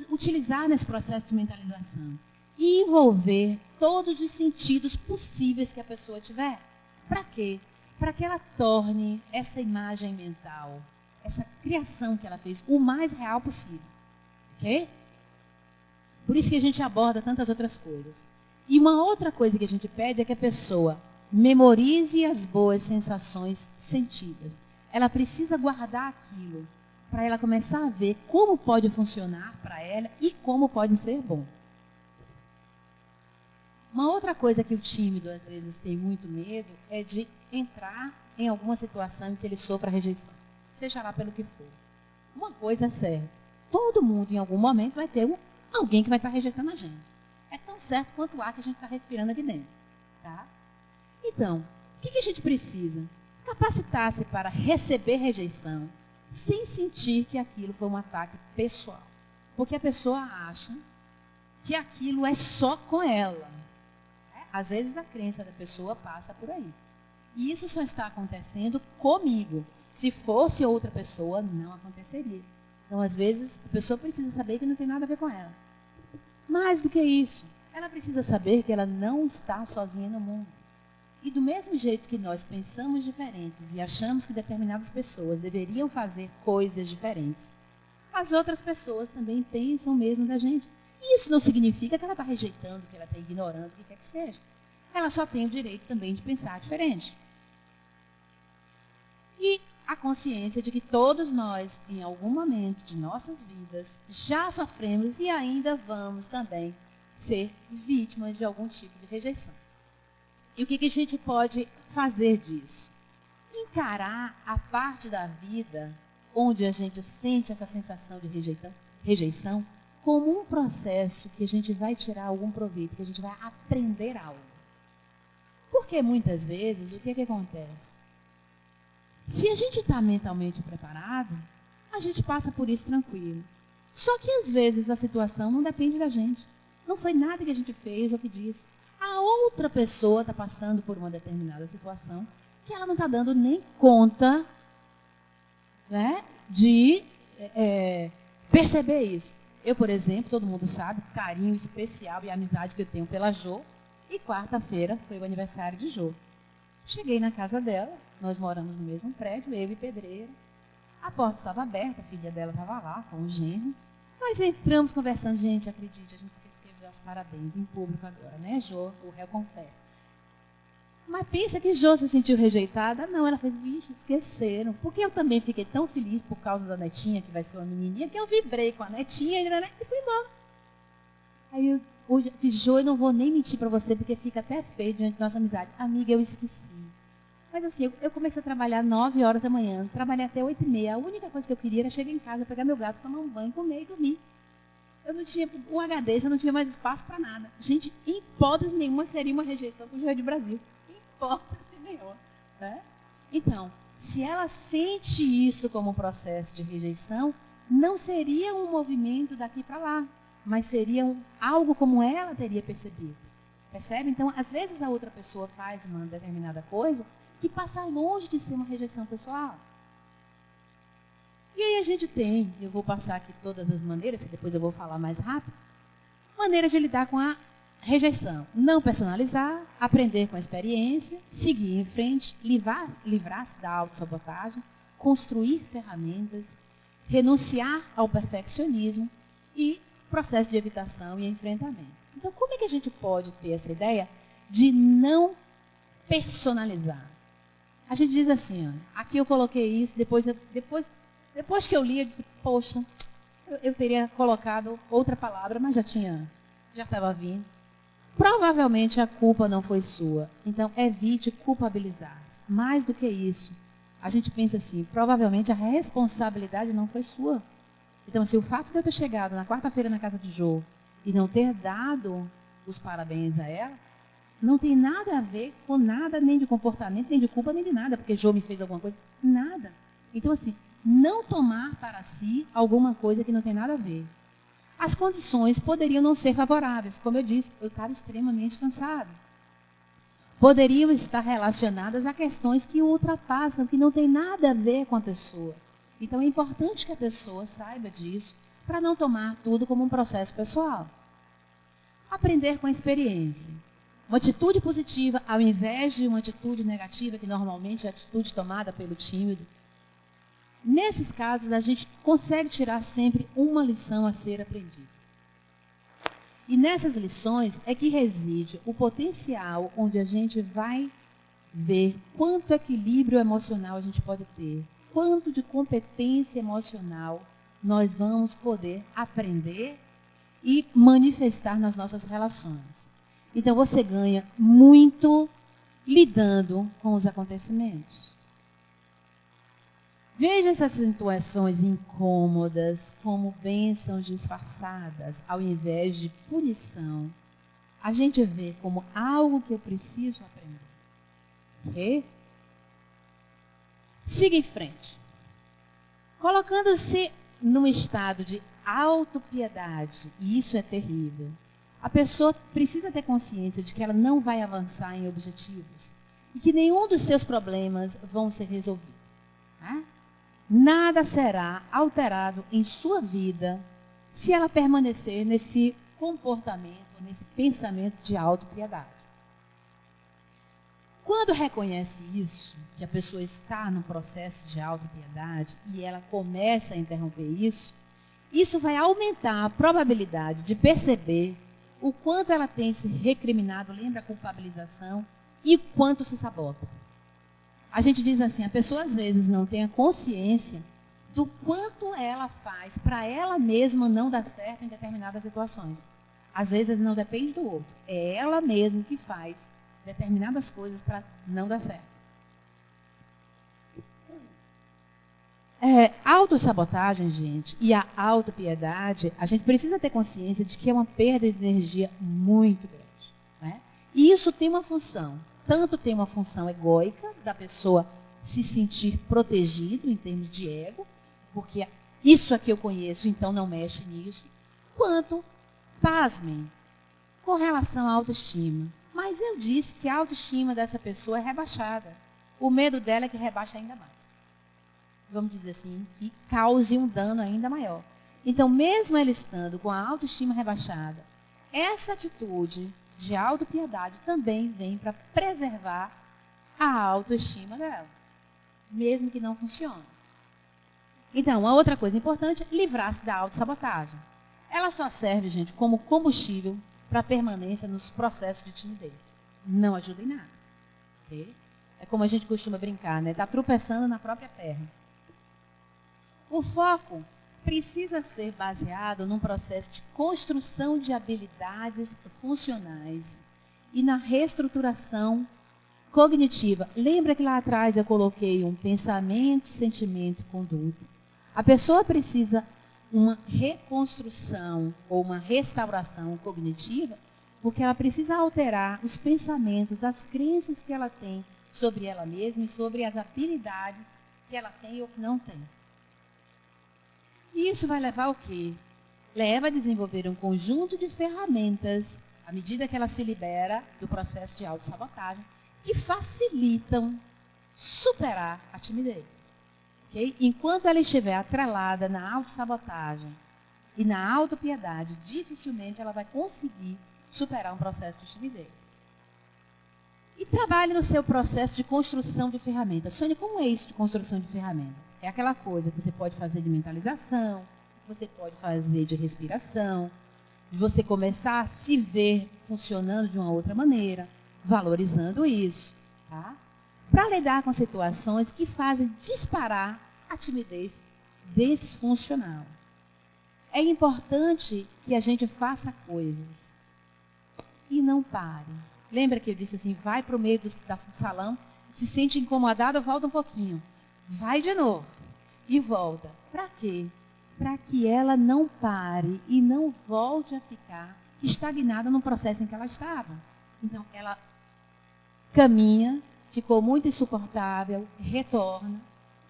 utilizar nesse processo de mentalização. E envolver todos os sentidos possíveis que a pessoa tiver. Para quê? Para que ela torne essa imagem mental, essa criação que ela fez, o mais real possível. Ok? Por isso que a gente aborda tantas outras coisas. E uma outra coisa que a gente pede é que a pessoa memorize as boas sensações sentidas. Ela precisa guardar aquilo para ela começar a ver como pode funcionar para ela e como pode ser bom. Uma outra coisa que o tímido às vezes tem muito medo é de entrar em alguma situação em que ele sofra rejeição, seja lá pelo que for. Uma coisa é certa, todo mundo em algum momento vai ter alguém que vai estar rejeitando a gente. É tão certo quanto o ar que a gente está respirando aqui dentro. Tá? Então, O que a gente precisa? Capacitar-se para receber rejeição sem sentir que aquilo foi um ataque pessoal. Porque a pessoa acha que aquilo é só com ela. Às vezes a crença da pessoa passa por aí. E isso só está acontecendo comigo. Se fosse outra pessoa, não aconteceria. Então, às vezes, a pessoa precisa saber que não tem nada a ver com ela. Mais do que isso, ela precisa saber que ela não está sozinha no mundo. E do mesmo jeito que nós pensamos diferentes e achamos que determinadas pessoas deveriam fazer coisas diferentes, as outras pessoas também pensam mesmo da gente. E isso não significa que ela está rejeitando, que ela está ignorando, o que quer que seja. Ela só tem o direito também de pensar diferente. E a consciência de que todos nós, em algum momento de nossas vidas, já sofremos e ainda vamos também ser vítimas de algum tipo de rejeição. E o que a gente pode fazer disso? Encarar a parte da vida onde a gente sente essa sensação de rejeição como um processo que a gente vai tirar algum proveito, que a gente vai aprender algo. Porque muitas vezes, o que acontece? Se a gente está mentalmente preparado, a gente passa por isso tranquilo. Só que às vezes a situação não depende da gente. Não foi nada que a gente fez ou que disse. A outra pessoa está passando por uma determinada situação que ela não está dando nem conta, né, de perceber isso. Eu, por exemplo, todo mundo sabe, carinho especial e amizade que eu tenho pela Jo. E quarta-feira foi o aniversário de Jo. Cheguei na casa dela, nós moramos no mesmo prédio, eu e Pedreira. A porta estava aberta, a filha dela estava lá com o genro. Nós entramos conversando, gente, acredite, a gente esqueceu de dar os parabéns em público agora, né, Jo? O réu confessa. Mas pensa que Jo se sentiu rejeitada? Não, ela fez, vixe, esqueceram. Porque eu também fiquei tão feliz por causa da netinha, que vai ser uma menininha, que eu vibrei com a netinha e fui embora. Aí hoje, Jo, eu não vou nem mentir para você, porque fica até feio diante da nossa amizade. Amiga, eu esqueci. Mas assim, eu comecei a trabalhar 9 horas da manhã, trabalhei até 8h30. A única coisa que eu queria era chegar em casa, pegar meu gato, tomar um banho, comer e dormir. Eu não tinha, o HD já não tinha mais espaço para nada. Gente, em hipótese nenhuma seria uma rejeição para o Joelho de Brasil. Em hipótese nenhuma. Né? Então, se ela sente isso como um processo de rejeição, não seria um movimento daqui para lá, mas seria algo como ela teria percebido. Percebe? Então, às vezes a outra pessoa faz uma determinada coisa que passa longe de ser uma rejeição pessoal. E aí a gente tem, eu vou passar aqui todas as maneiras, que depois eu vou falar mais rápido, maneira de lidar com a rejeição. Não personalizar, aprender com a experiência, seguir em frente, livrar-se da autossabotagem, construir ferramentas, renunciar ao perfeccionismo e processo de evitação e enfrentamento. Então, como é que a gente pode ter essa ideia de não personalizar? A gente diz assim, ó, aqui eu coloquei isso, depois que eu li, eu disse, poxa, eu teria colocado outra palavra, mas já estava vindo. Provavelmente a culpa não foi sua, então evite culpabilizar-se. Mais do que isso, a gente pensa assim, provavelmente a responsabilidade não foi sua. Então, assim, o fato de eu ter chegado na quarta-feira na casa de Jo e não ter dado os parabéns a ela, não tem nada a ver com nada, nem de comportamento, nem de culpa, nem de nada, porque Jo me fez alguma coisa, nada. Então, assim, não tomar para si alguma coisa que não tem nada a ver. As condições poderiam não ser favoráveis, como eu disse, eu estava extremamente cansada. Poderiam estar relacionadas a questões que o ultrapassam, que não tem nada a ver com a pessoa. Então, é importante que a pessoa saiba disso, para não tomar tudo como um processo pessoal. Aprender com a experiência. Uma atitude positiva, ao invés de uma atitude negativa, que normalmente é a atitude tomada pelo tímido. Nesses casos, a gente consegue tirar sempre uma lição a ser aprendida. E nessas lições é que reside o potencial onde a gente vai ver quanto equilíbrio emocional a gente pode ter, quanto de competência emocional nós vamos poder aprender e manifestar nas nossas relações. Então, você ganha muito lidando com os acontecimentos. Veja essas situações incômodas como bênçãos disfarçadas, ao invés de punição. A gente vê como algo que eu preciso aprender. Ok? Siga em frente. Colocando-se num estado de autopiedade, e isso é terrível, a pessoa precisa ter consciência de que ela não vai avançar em objetivos e que nenhum dos seus problemas vão ser resolvidos. Né? Nada será alterado em sua vida se ela permanecer nesse comportamento, nesse pensamento de autopiedade. Quando reconhece isso, que a pessoa está no processo de autopiedade e ela começa a interromper isso, isso vai aumentar a probabilidade de perceber o quanto ela tem se recriminado, lembra a culpabilização, e quanto se sabota. A gente diz assim, a pessoa às vezes não tem a consciência do quanto ela faz para ela mesma não dar certo em determinadas situações. Às vezes não depende do outro, é ela mesma que faz determinadas coisas para não dar certo. Autossabotagem, gente, e a autopiedade, a gente precisa ter consciência de que é uma perda de energia muito grande. Né? E isso tem uma função. Tanto tem uma função egóica, da pessoa se sentir protegido em termos de ego, porque isso aqui eu conheço, então não mexe nisso, quanto, pasmem, com relação à autoestima. Mas eu disse que a autoestima dessa pessoa é rebaixada. O medo dela é que rebaixe ainda mais. Vamos dizer assim, que cause um dano ainda maior. Então, mesmo ela estando com a autoestima rebaixada, essa atitude de autopiedade também vem para preservar a autoestima dela, mesmo que não funcione. Então, a outra coisa importante é livrar-se da autossabotagem. Ela só serve, gente, como combustível para a permanência nos processos de timidez. Não ajuda em nada. Okay? É como a gente costuma brincar, né? Está tropeçando na própria perna. O foco precisa ser baseado num processo de construção de habilidades funcionais e na reestruturação cognitiva. Lembra que lá atrás eu coloquei um pensamento, sentimento e conduta? A pessoa precisa uma reconstrução ou uma restauração cognitiva porque ela precisa alterar os pensamentos, as crenças que ela tem sobre ela mesma e sobre as habilidades que ela tem ou que não tem. E isso vai levar ao quê? Leva a desenvolver um conjunto de ferramentas, à medida que ela se libera do processo de autossabotagem, que facilitam superar a timidez. Okay? Enquanto ela estiver atrelada na autossabotagem e na autopiedade, dificilmente ela vai conseguir superar um processo de timidez. E trabalhe no seu processo de construção de ferramentas. Sônia, como é isso de construção de ferramentas? É aquela coisa que você pode fazer de mentalização, você pode fazer de respiração, de você começar a se ver funcionando de uma outra maneira, valorizando isso, tá? Para lidar com situações que fazem disparar a timidez disfuncional. É importante que a gente faça coisas e não pare. Lembra que eu disse assim, vai para o meio do salão, se sente incomodado, volta um pouquinho. Vai de novo e volta. Para quê? Para que ela não pare e não volte a ficar estagnada no processo em que ela estava. Então, ela caminha, ficou muito insuportável, retorna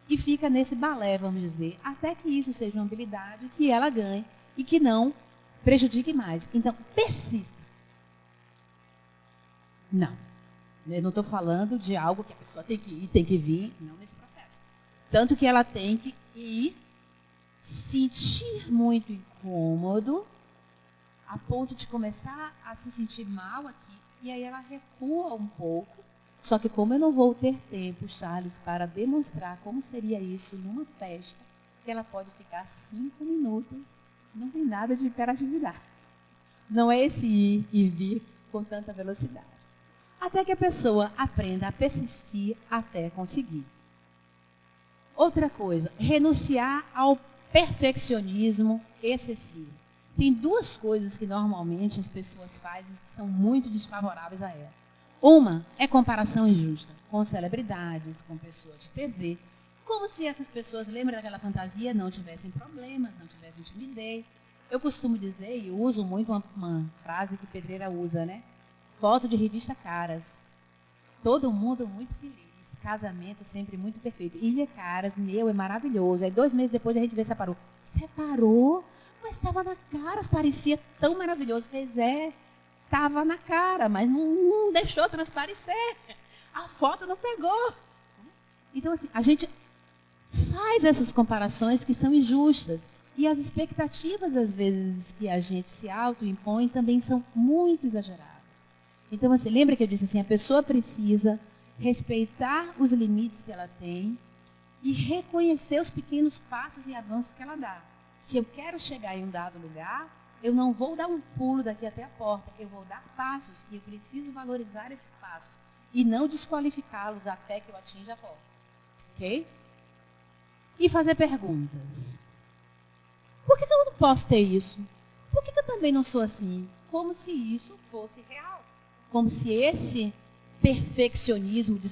e fica nesse balé, vamos dizer, até que isso seja uma habilidade que ela ganhe e que não prejudique mais. Então, persista. Não. Eu não estou falando de algo que a pessoa tem que ir, tem que vir, não nesse processo. Tanto que ela tem que ir sentir muito incômodo, a ponto de começar a se sentir mal aqui, e aí ela recua um pouco. Só que como eu não vou ter tempo, Charles, para demonstrar como seria isso numa festa, que ela pode ficar 5 minutos, não tem nada de hiperatividade. Não é esse ir e vir com tanta velocidade. Até que a pessoa aprenda a persistir até conseguir. Outra coisa, renunciar ao perfeccionismo excessivo. Tem duas coisas que normalmente as pessoas fazem que são muito desfavoráveis a ela. Uma é comparação injusta com celebridades, com pessoas de TV, como se essas pessoas, lembra daquela fantasia, não tivessem problemas, não tivessem timidez. Eu costumo dizer, e uso muito uma frase que Pedreira usa, né? Foto de revista Caras. todo mundo muito feliz. Casamento sempre muito perfeito. Ilha Caras, meu, é maravilhoso. Aí 2 meses depois a gente vê separou. Separou? Mas estava na cara, parecia tão maravilhoso. Pois é, estava na cara, mas não deixou transparecer. A foto não pegou. Então, assim, a gente faz essas comparações que são injustas. E as expectativas, às vezes, que a gente se autoimpõe também são muito exageradas. Então, assim, lembra que eu disse assim, a pessoa precisa respeitar os limites que ela tem e reconhecer os pequenos passos e avanços que ela dá. Se eu quero chegar em um dado lugar, eu não vou dar um pulo daqui até a porta, eu vou dar passos e eu preciso valorizar esses passos e não desqualificá-los até que eu atinja a porta. Ok? E fazer perguntas. Por que eu não posso ter isso? Por que eu também não sou assim? Como se isso fosse real. Como se esse perfeccionismo de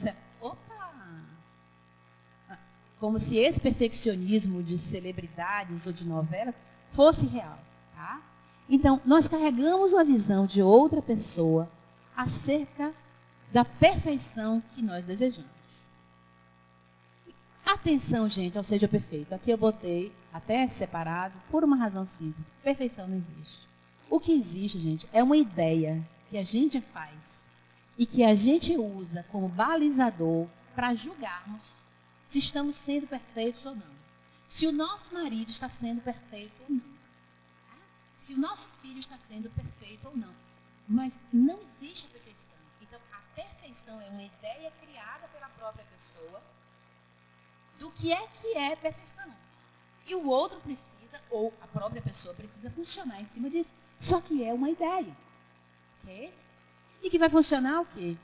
como se esse perfeccionismo de celebridades ou de novelas fosse real, tá? Então, nós carregamos uma visão de outra pessoa acerca da perfeição que nós desejamos. Atenção, gente, ao seja perfeito. Aqui eu botei até separado por uma razão simples. Perfeição não existe. O que existe, gente, é uma ideia que a gente faz e que a gente usa como balizador para julgarmos se estamos sendo perfeitos ou não. Se o nosso marido está sendo perfeito ou não. Se o nosso filho está sendo perfeito ou não. Mas não existe a perfeição. Então, a perfeição é uma ideia criada pela própria pessoa do que é perfeição. E o outro precisa, ou a própria pessoa precisa funcionar em cima disso. Só que é uma ideia. Okay? E que vai funcionar o quê?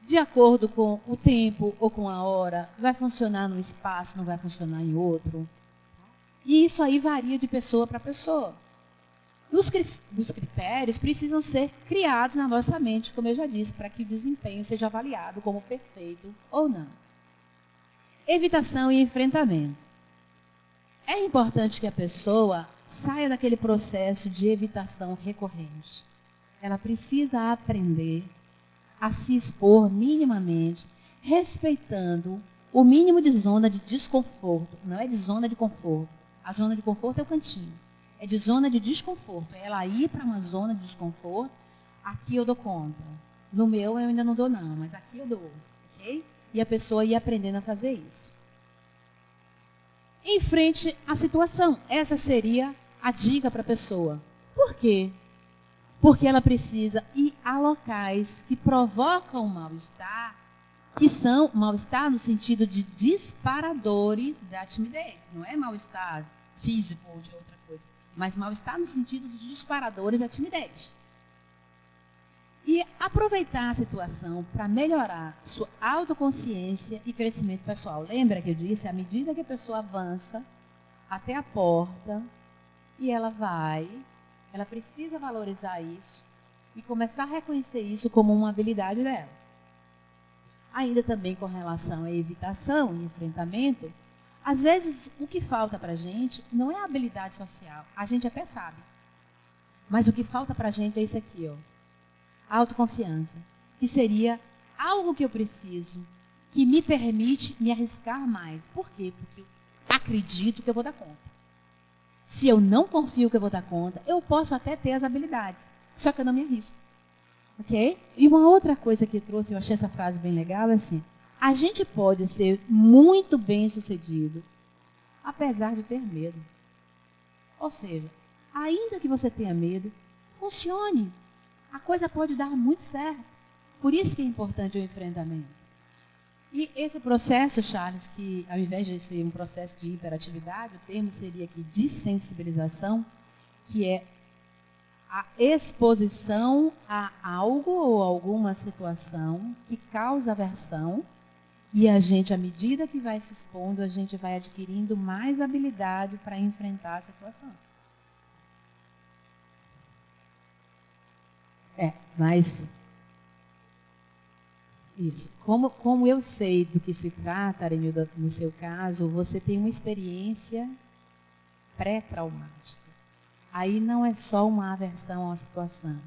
De acordo com o tempo ou com a hora, vai funcionar num espaço, não vai funcionar em outro. E isso aí varia de pessoa para pessoa. Os critérios precisam ser criados na nossa mente, como eu já disse, para que o desempenho seja avaliado como perfeito ou não. Evitação e enfrentamento. É importante que a pessoa saia daquele processo de evitação recorrente. Ela precisa aprender a se expor minimamente, respeitando o mínimo de zona de desconforto. Não é de zona de conforto. A zona de conforto é o cantinho. É de zona de desconforto. É ela ir para uma zona de desconforto. Aqui eu dou conta. No meu eu ainda não dou não, mas aqui eu dou. Ok? E a pessoa ir aprendendo a fazer isso. Enfrente a situação. Essa seria a dica para a pessoa. Por quê? Porque ela precisa ir a locais que provocam mal-estar, que são mal-estar no sentido de disparadores da timidez. Não é mal-estar físico ou de outra coisa, mas mal-estar no sentido de disparadores da timidez. E aproveitar a situação para melhorar sua autoconsciência e crescimento pessoal. Lembra que eu disse, à medida que a pessoa avança até a porta e ela precisa valorizar isso e começar a reconhecer isso como uma habilidade dela. Ainda também com relação à evitação e enfrentamento, às vezes o que falta para a gente não é a habilidade social, a gente até sabe. Mas o que falta para a gente é isso aqui, ó. Autoconfiança, que seria algo que eu preciso, que me permite me arriscar mais. Por quê? Porque eu acredito que eu vou dar conta. Se eu não confio que eu vou dar conta, eu posso até ter as habilidades, só que eu não me arrisco. Ok? E uma outra coisa que trouxe, eu achei essa frase bem legal, é assim, a gente pode ser muito bem sucedido, apesar de ter medo. Ou seja, ainda que você tenha medo, funcione. A coisa pode dar muito certo. Por isso que é importante o enfrentamento. E esse processo, Charles, que ao invés de ser um processo de hiperatividade, o termo seria aqui de sensibilização, que é a exposição a algo ou alguma situação que causa aversão, e a gente, à medida que vai se expondo, a gente vai adquirindo mais habilidade para enfrentar a situação. Mas isso. Como eu sei do que se trata, Arenilda, no seu caso, você tem uma experiência pré-traumática. Aí não é só uma aversão à situação.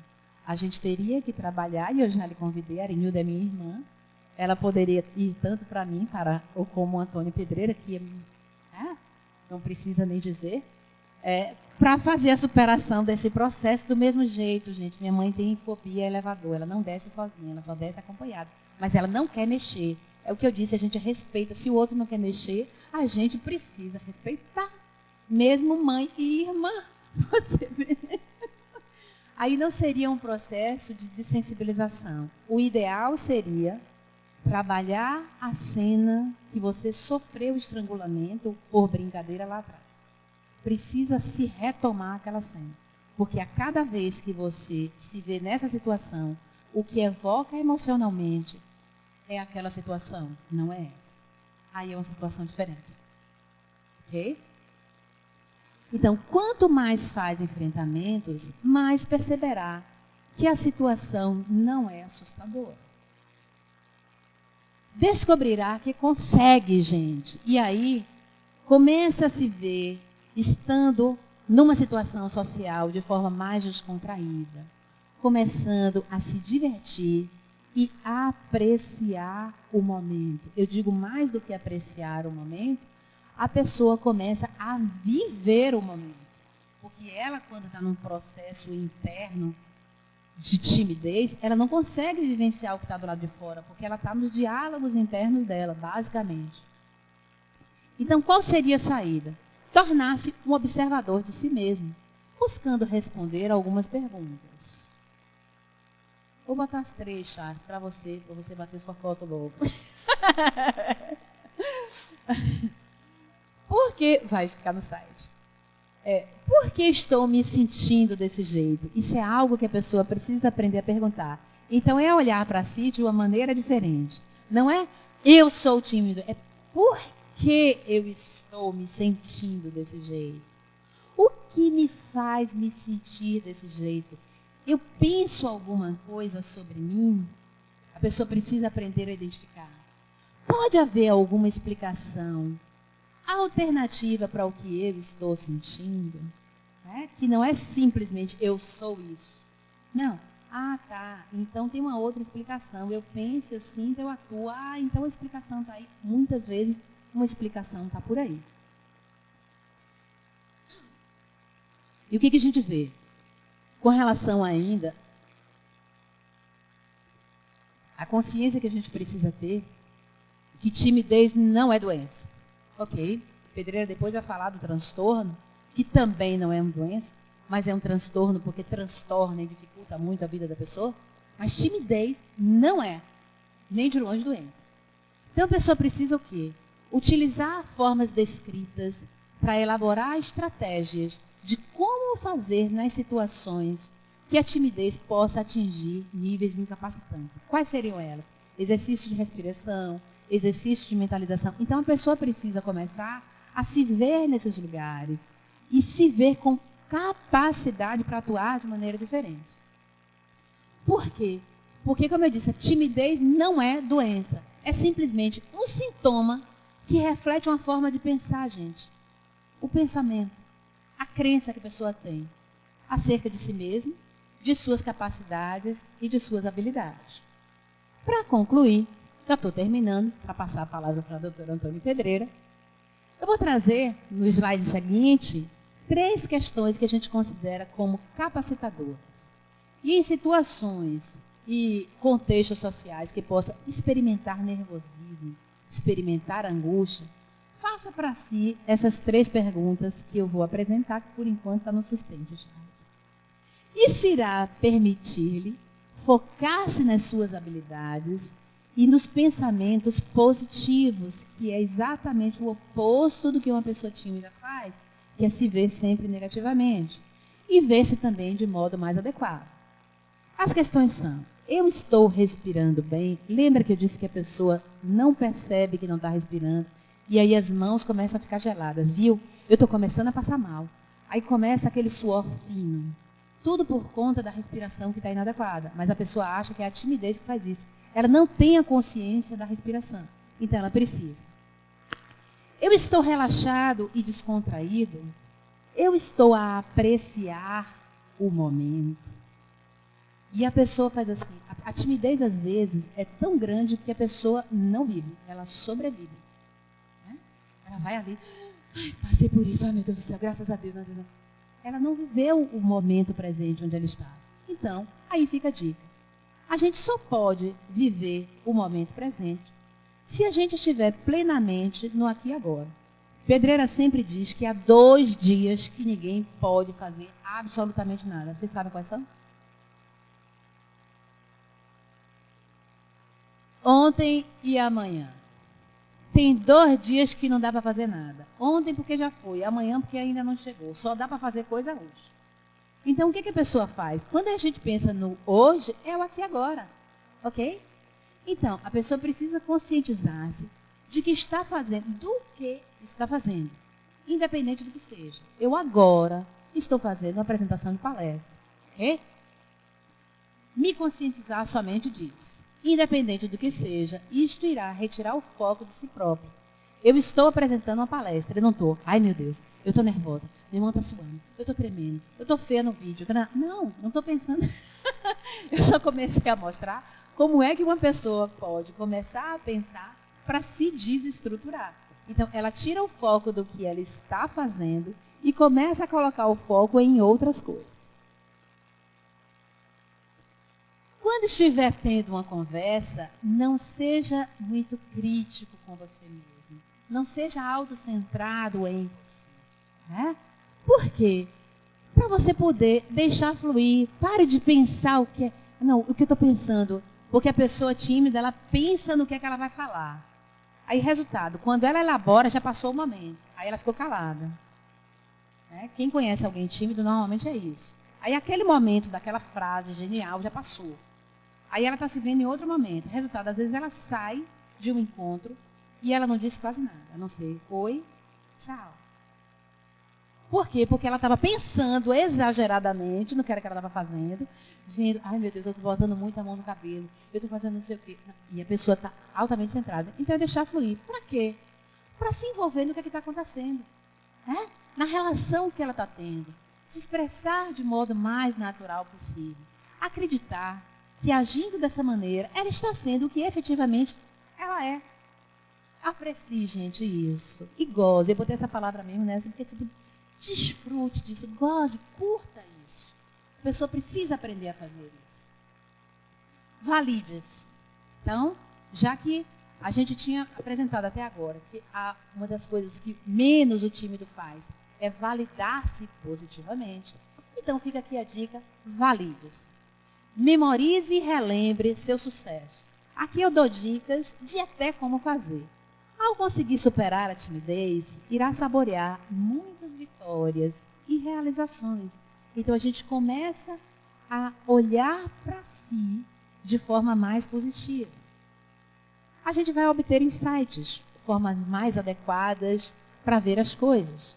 A gente teria que trabalhar, e eu já lhe convidei, a Arenilda é minha irmã, ela poderia ir tanto para mim, ou como o Antônio Pedreira, que não precisa nem dizer, para fazer a superação desse processo do mesmo jeito, gente. Minha mãe tem fobia a elevador, ela não desce sozinha, ela só desce acompanhada. Mas ela não quer mexer. É o que eu disse, a gente respeita. Se o outro não quer mexer, a gente precisa respeitar. Mesmo mãe e irmã. Você vê? Aí não seria um processo de desensibilização. O ideal seria trabalhar a cena que você sofreu estrangulamento por brincadeira lá atrás. Precisa se retomar aquela cena. Porque a cada vez que você se vê nessa situação, o que evoca emocionalmente é aquela situação, não é essa. Aí é uma situação diferente. Ok? Então, quanto mais faz enfrentamentos, mais perceberá que a situação não é assustadora. Descobrirá que consegue, gente. E aí, começa a se ver estando numa situação social de forma mais descontraída, começando a se divertir e apreciar o momento. Eu digo mais do que apreciar o momento, a pessoa começa a viver o momento. Porque ela, quando está num processo interno de timidez, ela não consegue vivenciar o que está do lado de fora, porque ela está nos diálogos internos dela, basicamente. Então, qual seria a saída? Tornar-se um observador de si mesmo, buscando responder algumas perguntas. Vou botar as 3, Charles, para você bater sua foto logo. Por que vai ficar no site? Por que estou me sentindo desse jeito? Isso é algo que a pessoa precisa aprender a perguntar. Então, é olhar para si de uma maneira diferente. Não é eu sou tímido, é por que eu estou me sentindo desse jeito? O que me faz me sentir desse jeito? Eu penso alguma coisa sobre mim? A pessoa precisa aprender a identificar. Pode haver alguma explicação alternativa para o que eu estou sentindo? Que não é simplesmente eu sou isso. Não. Ah, tá. Então tem uma outra explicação. Eu penso, eu sinto, eu atuo. Ah, então a explicação está aí. Muitas vezes uma explicação está por aí. E o que a gente vê? Com relação ainda à consciência que a gente precisa ter, que timidez não é doença. Ok, Pedreira depois vai falar do transtorno, que também não é uma doença, mas é um transtorno porque transtorna e dificulta muito a vida da pessoa. Mas timidez não é, nem de longe, doença. Então a pessoa precisa o quê? Utilizar formas descritas para elaborar estratégias de como fazer nas situações que a timidez possa atingir níveis incapacitantes. Quais seriam elas? Exercício de respiração, exercício de mentalização. Então, a pessoa precisa começar a se ver nesses lugares e se ver com capacidade para atuar de maneira diferente. Por quê? Porque, como eu disse, a timidez não é doença. É simplesmente um sintoma que reflete uma forma de pensar, gente. O pensamento, a crença que a pessoa tem acerca de si mesma, de suas capacidades e de suas habilidades. Para concluir, já estou terminando, para passar a palavra para a doutora Antônia Pedreira. Eu vou trazer, no slide seguinte, 3 questões que a gente considera como capacitadoras. E em situações e contextos sociais que possam experimentar nervosismo, experimentar angústia, faça para si essas 3 perguntas que eu vou apresentar, que por enquanto está no suspense. Isso irá permitir-lhe focar-se nas suas habilidades e nos pensamentos positivos, que é exatamente o oposto do que uma pessoa tímida faz, que é se ver sempre negativamente, e ver-se também de modo mais adequado. As questões são: eu estou respirando bem? Lembra que eu disse que a pessoa não percebe que não está respirando, e aí as mãos começam a ficar geladas, viu? Eu estou começando a passar mal. Aí começa aquele suor fino. Tudo por conta da respiração que está inadequada. Mas a pessoa acha que é a timidez que faz isso. Ela não tem a consciência da respiração. Então ela precisa. Eu estou relaxado e descontraído? Eu estou a apreciar o momento? E a pessoa faz assim. A timidez, às vezes, é tão grande que a pessoa não vive, ela sobrevive. Né? Ela vai ali, ai, passei por isso, ai meu Deus do céu, graças a Deus. Ela não viveu o momento presente onde ela estava. Então, aí fica a dica. A gente só pode viver o momento presente se a gente estiver plenamente no aqui e agora. Pedreira sempre diz que há 2 dias que ninguém pode fazer absolutamente nada. Vocês sabem quais são? Ontem e amanhã. Tem 2 dias que não dá para fazer nada. Ontem porque já foi, amanhã porque ainda não chegou. Só dá para fazer coisa hoje. Então, o que a pessoa faz? Quando a gente pensa no hoje, é o aqui e agora. Ok? Então, a pessoa precisa conscientizar-se de que está fazendo, do que está fazendo. Independente do que seja. Eu agora estou fazendo uma apresentação de palestra. Ok? Me conscientizar somente disso. Independente do que seja, isto irá retirar o foco de si próprio. Eu estou apresentando uma palestra, eu não estou, ai meu Deus, eu estou nervosa, minha mão está suando, eu estou tremendo, eu estou feia no vídeo. Não estou pensando. Eu só comecei a mostrar como é que uma pessoa pode começar a pensar para se desestruturar. Então, ela tira o foco do que ela está fazendo e começa a colocar o foco em outras coisas. Quando estiver tendo uma conversa, não seja muito crítico com você mesmo. Não seja autocentrado em você. Né? Por quê? Para você poder deixar fluir. Pare de pensar o que eu estou pensando. Porque a pessoa tímida, ela pensa no que é que ela vai falar. Aí, resultado, quando ela elabora, já passou o momento. Aí ela ficou calada. Né? Quem conhece alguém tímido, normalmente é isso. Aí, aquele momento daquela frase genial já passou. Aí ela está se vendo em outro momento. Resultado, às vezes ela sai de um encontro e ela não disse quase nada. A não ser, oi, tchau. Por quê? Porque ela estava pensando exageradamente no que era que ela estava fazendo, vendo, ai meu Deus, eu estou botando muito a mão no cabelo, eu estou fazendo não sei o quê. E a pessoa está altamente centrada. Então é deixar fluir. Para quê? Para se envolver no que está acontecendo. Né? Na relação que ela está tendo. Se expressar de modo mais natural possível. Acreditar que agindo dessa maneira, ela está sendo o que efetivamente ela é. Aprecie, gente, isso. E goze. Eu botei essa palavra mesmo nessa, porque tipo, desfrute disso, goze, curta isso. A pessoa precisa aprender a fazer isso. Valide-se. Então, já que a gente tinha apresentado até agora que uma das coisas que menos o tímido faz é validar-se positivamente, então fica aqui a dica, valide-se. Memorize e relembre seu sucesso. Aqui eu dou dicas de até como fazer. Ao conseguir superar a timidez, irá saborear muitas vitórias e realizações. Então a gente começa a olhar para si de forma mais positiva. A gente vai obter insights, formas mais adequadas para ver as coisas,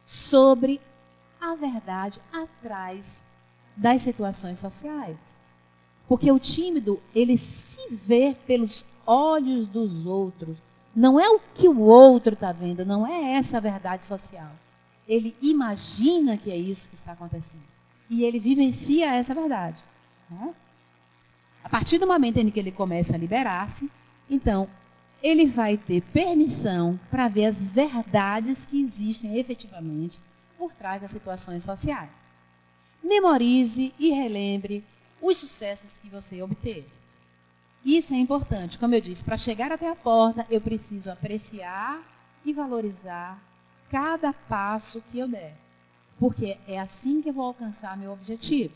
sobre a verdade atrás das situações sociais. Porque o tímido, ele se vê pelos olhos dos outros. Não é o que o outro está vendo, não é essa a verdade social. Ele imagina que é isso que está acontecendo. E ele vivencia essa verdade. Né? A partir do momento em que ele começa a liberar-se, então, ele vai ter permissão para ver as verdades que existem efetivamente por trás das situações sociais. Memorize e relembre os sucessos que você obteve. Isso é importante. Como eu disse, para chegar até a porta, eu preciso apreciar e valorizar cada passo que eu der. Porque é assim que eu vou alcançar meu objetivo.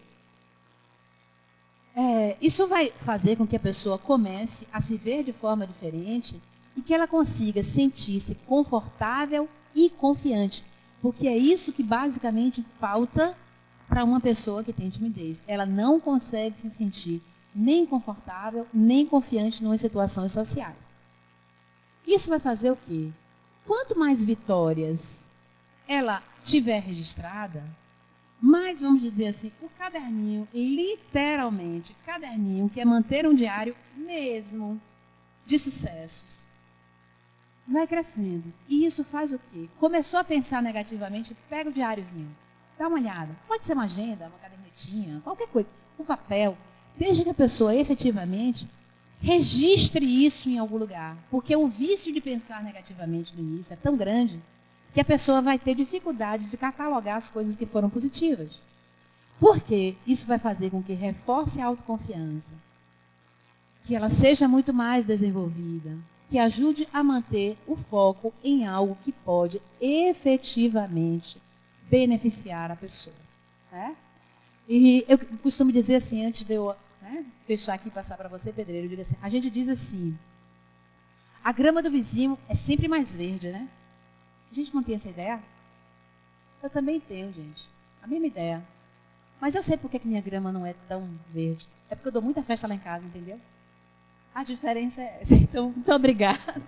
Isso vai fazer com que a pessoa comece a se ver de forma diferente e que ela consiga sentir-se confortável e confiante. Porque é isso que basicamente falta para uma pessoa que tem timidez. Ela não consegue se sentir nem confortável, nem confiante em situações sociais. Isso vai fazer o quê? Quanto mais vitórias ela tiver registrada, mais, vamos dizer assim, o caderninho, literalmente, caderninho, que é manter um diário mesmo de sucessos, vai crescendo. E isso faz o quê? Começou a pensar negativamente, pega o diáriozinho. Dá uma olhada. Pode ser uma agenda, uma cadernetinha, qualquer coisa. Um papel. Desde que a pessoa efetivamente registre isso em algum lugar. Porque o vício de pensar negativamente no início é tão grande que a pessoa vai ter dificuldade de catalogar as coisas que foram positivas. Porque isso vai fazer com que reforce a autoconfiança, que ela seja muito mais desenvolvida, que ajude a manter o foco em algo que pode efetivamente beneficiar a pessoa. Né? E eu costumo dizer assim, antes de eu fechar aqui e passar para você, Pedreiro, eu digo assim, a gente diz assim, a grama do vizinho é sempre mais verde, né? A gente não tem essa ideia? Eu também tenho, gente. A mesma ideia. Mas eu sei por que minha grama não é tão verde. É porque eu dou muita festa lá em casa, entendeu? A diferença é essa. Então, muito obrigada.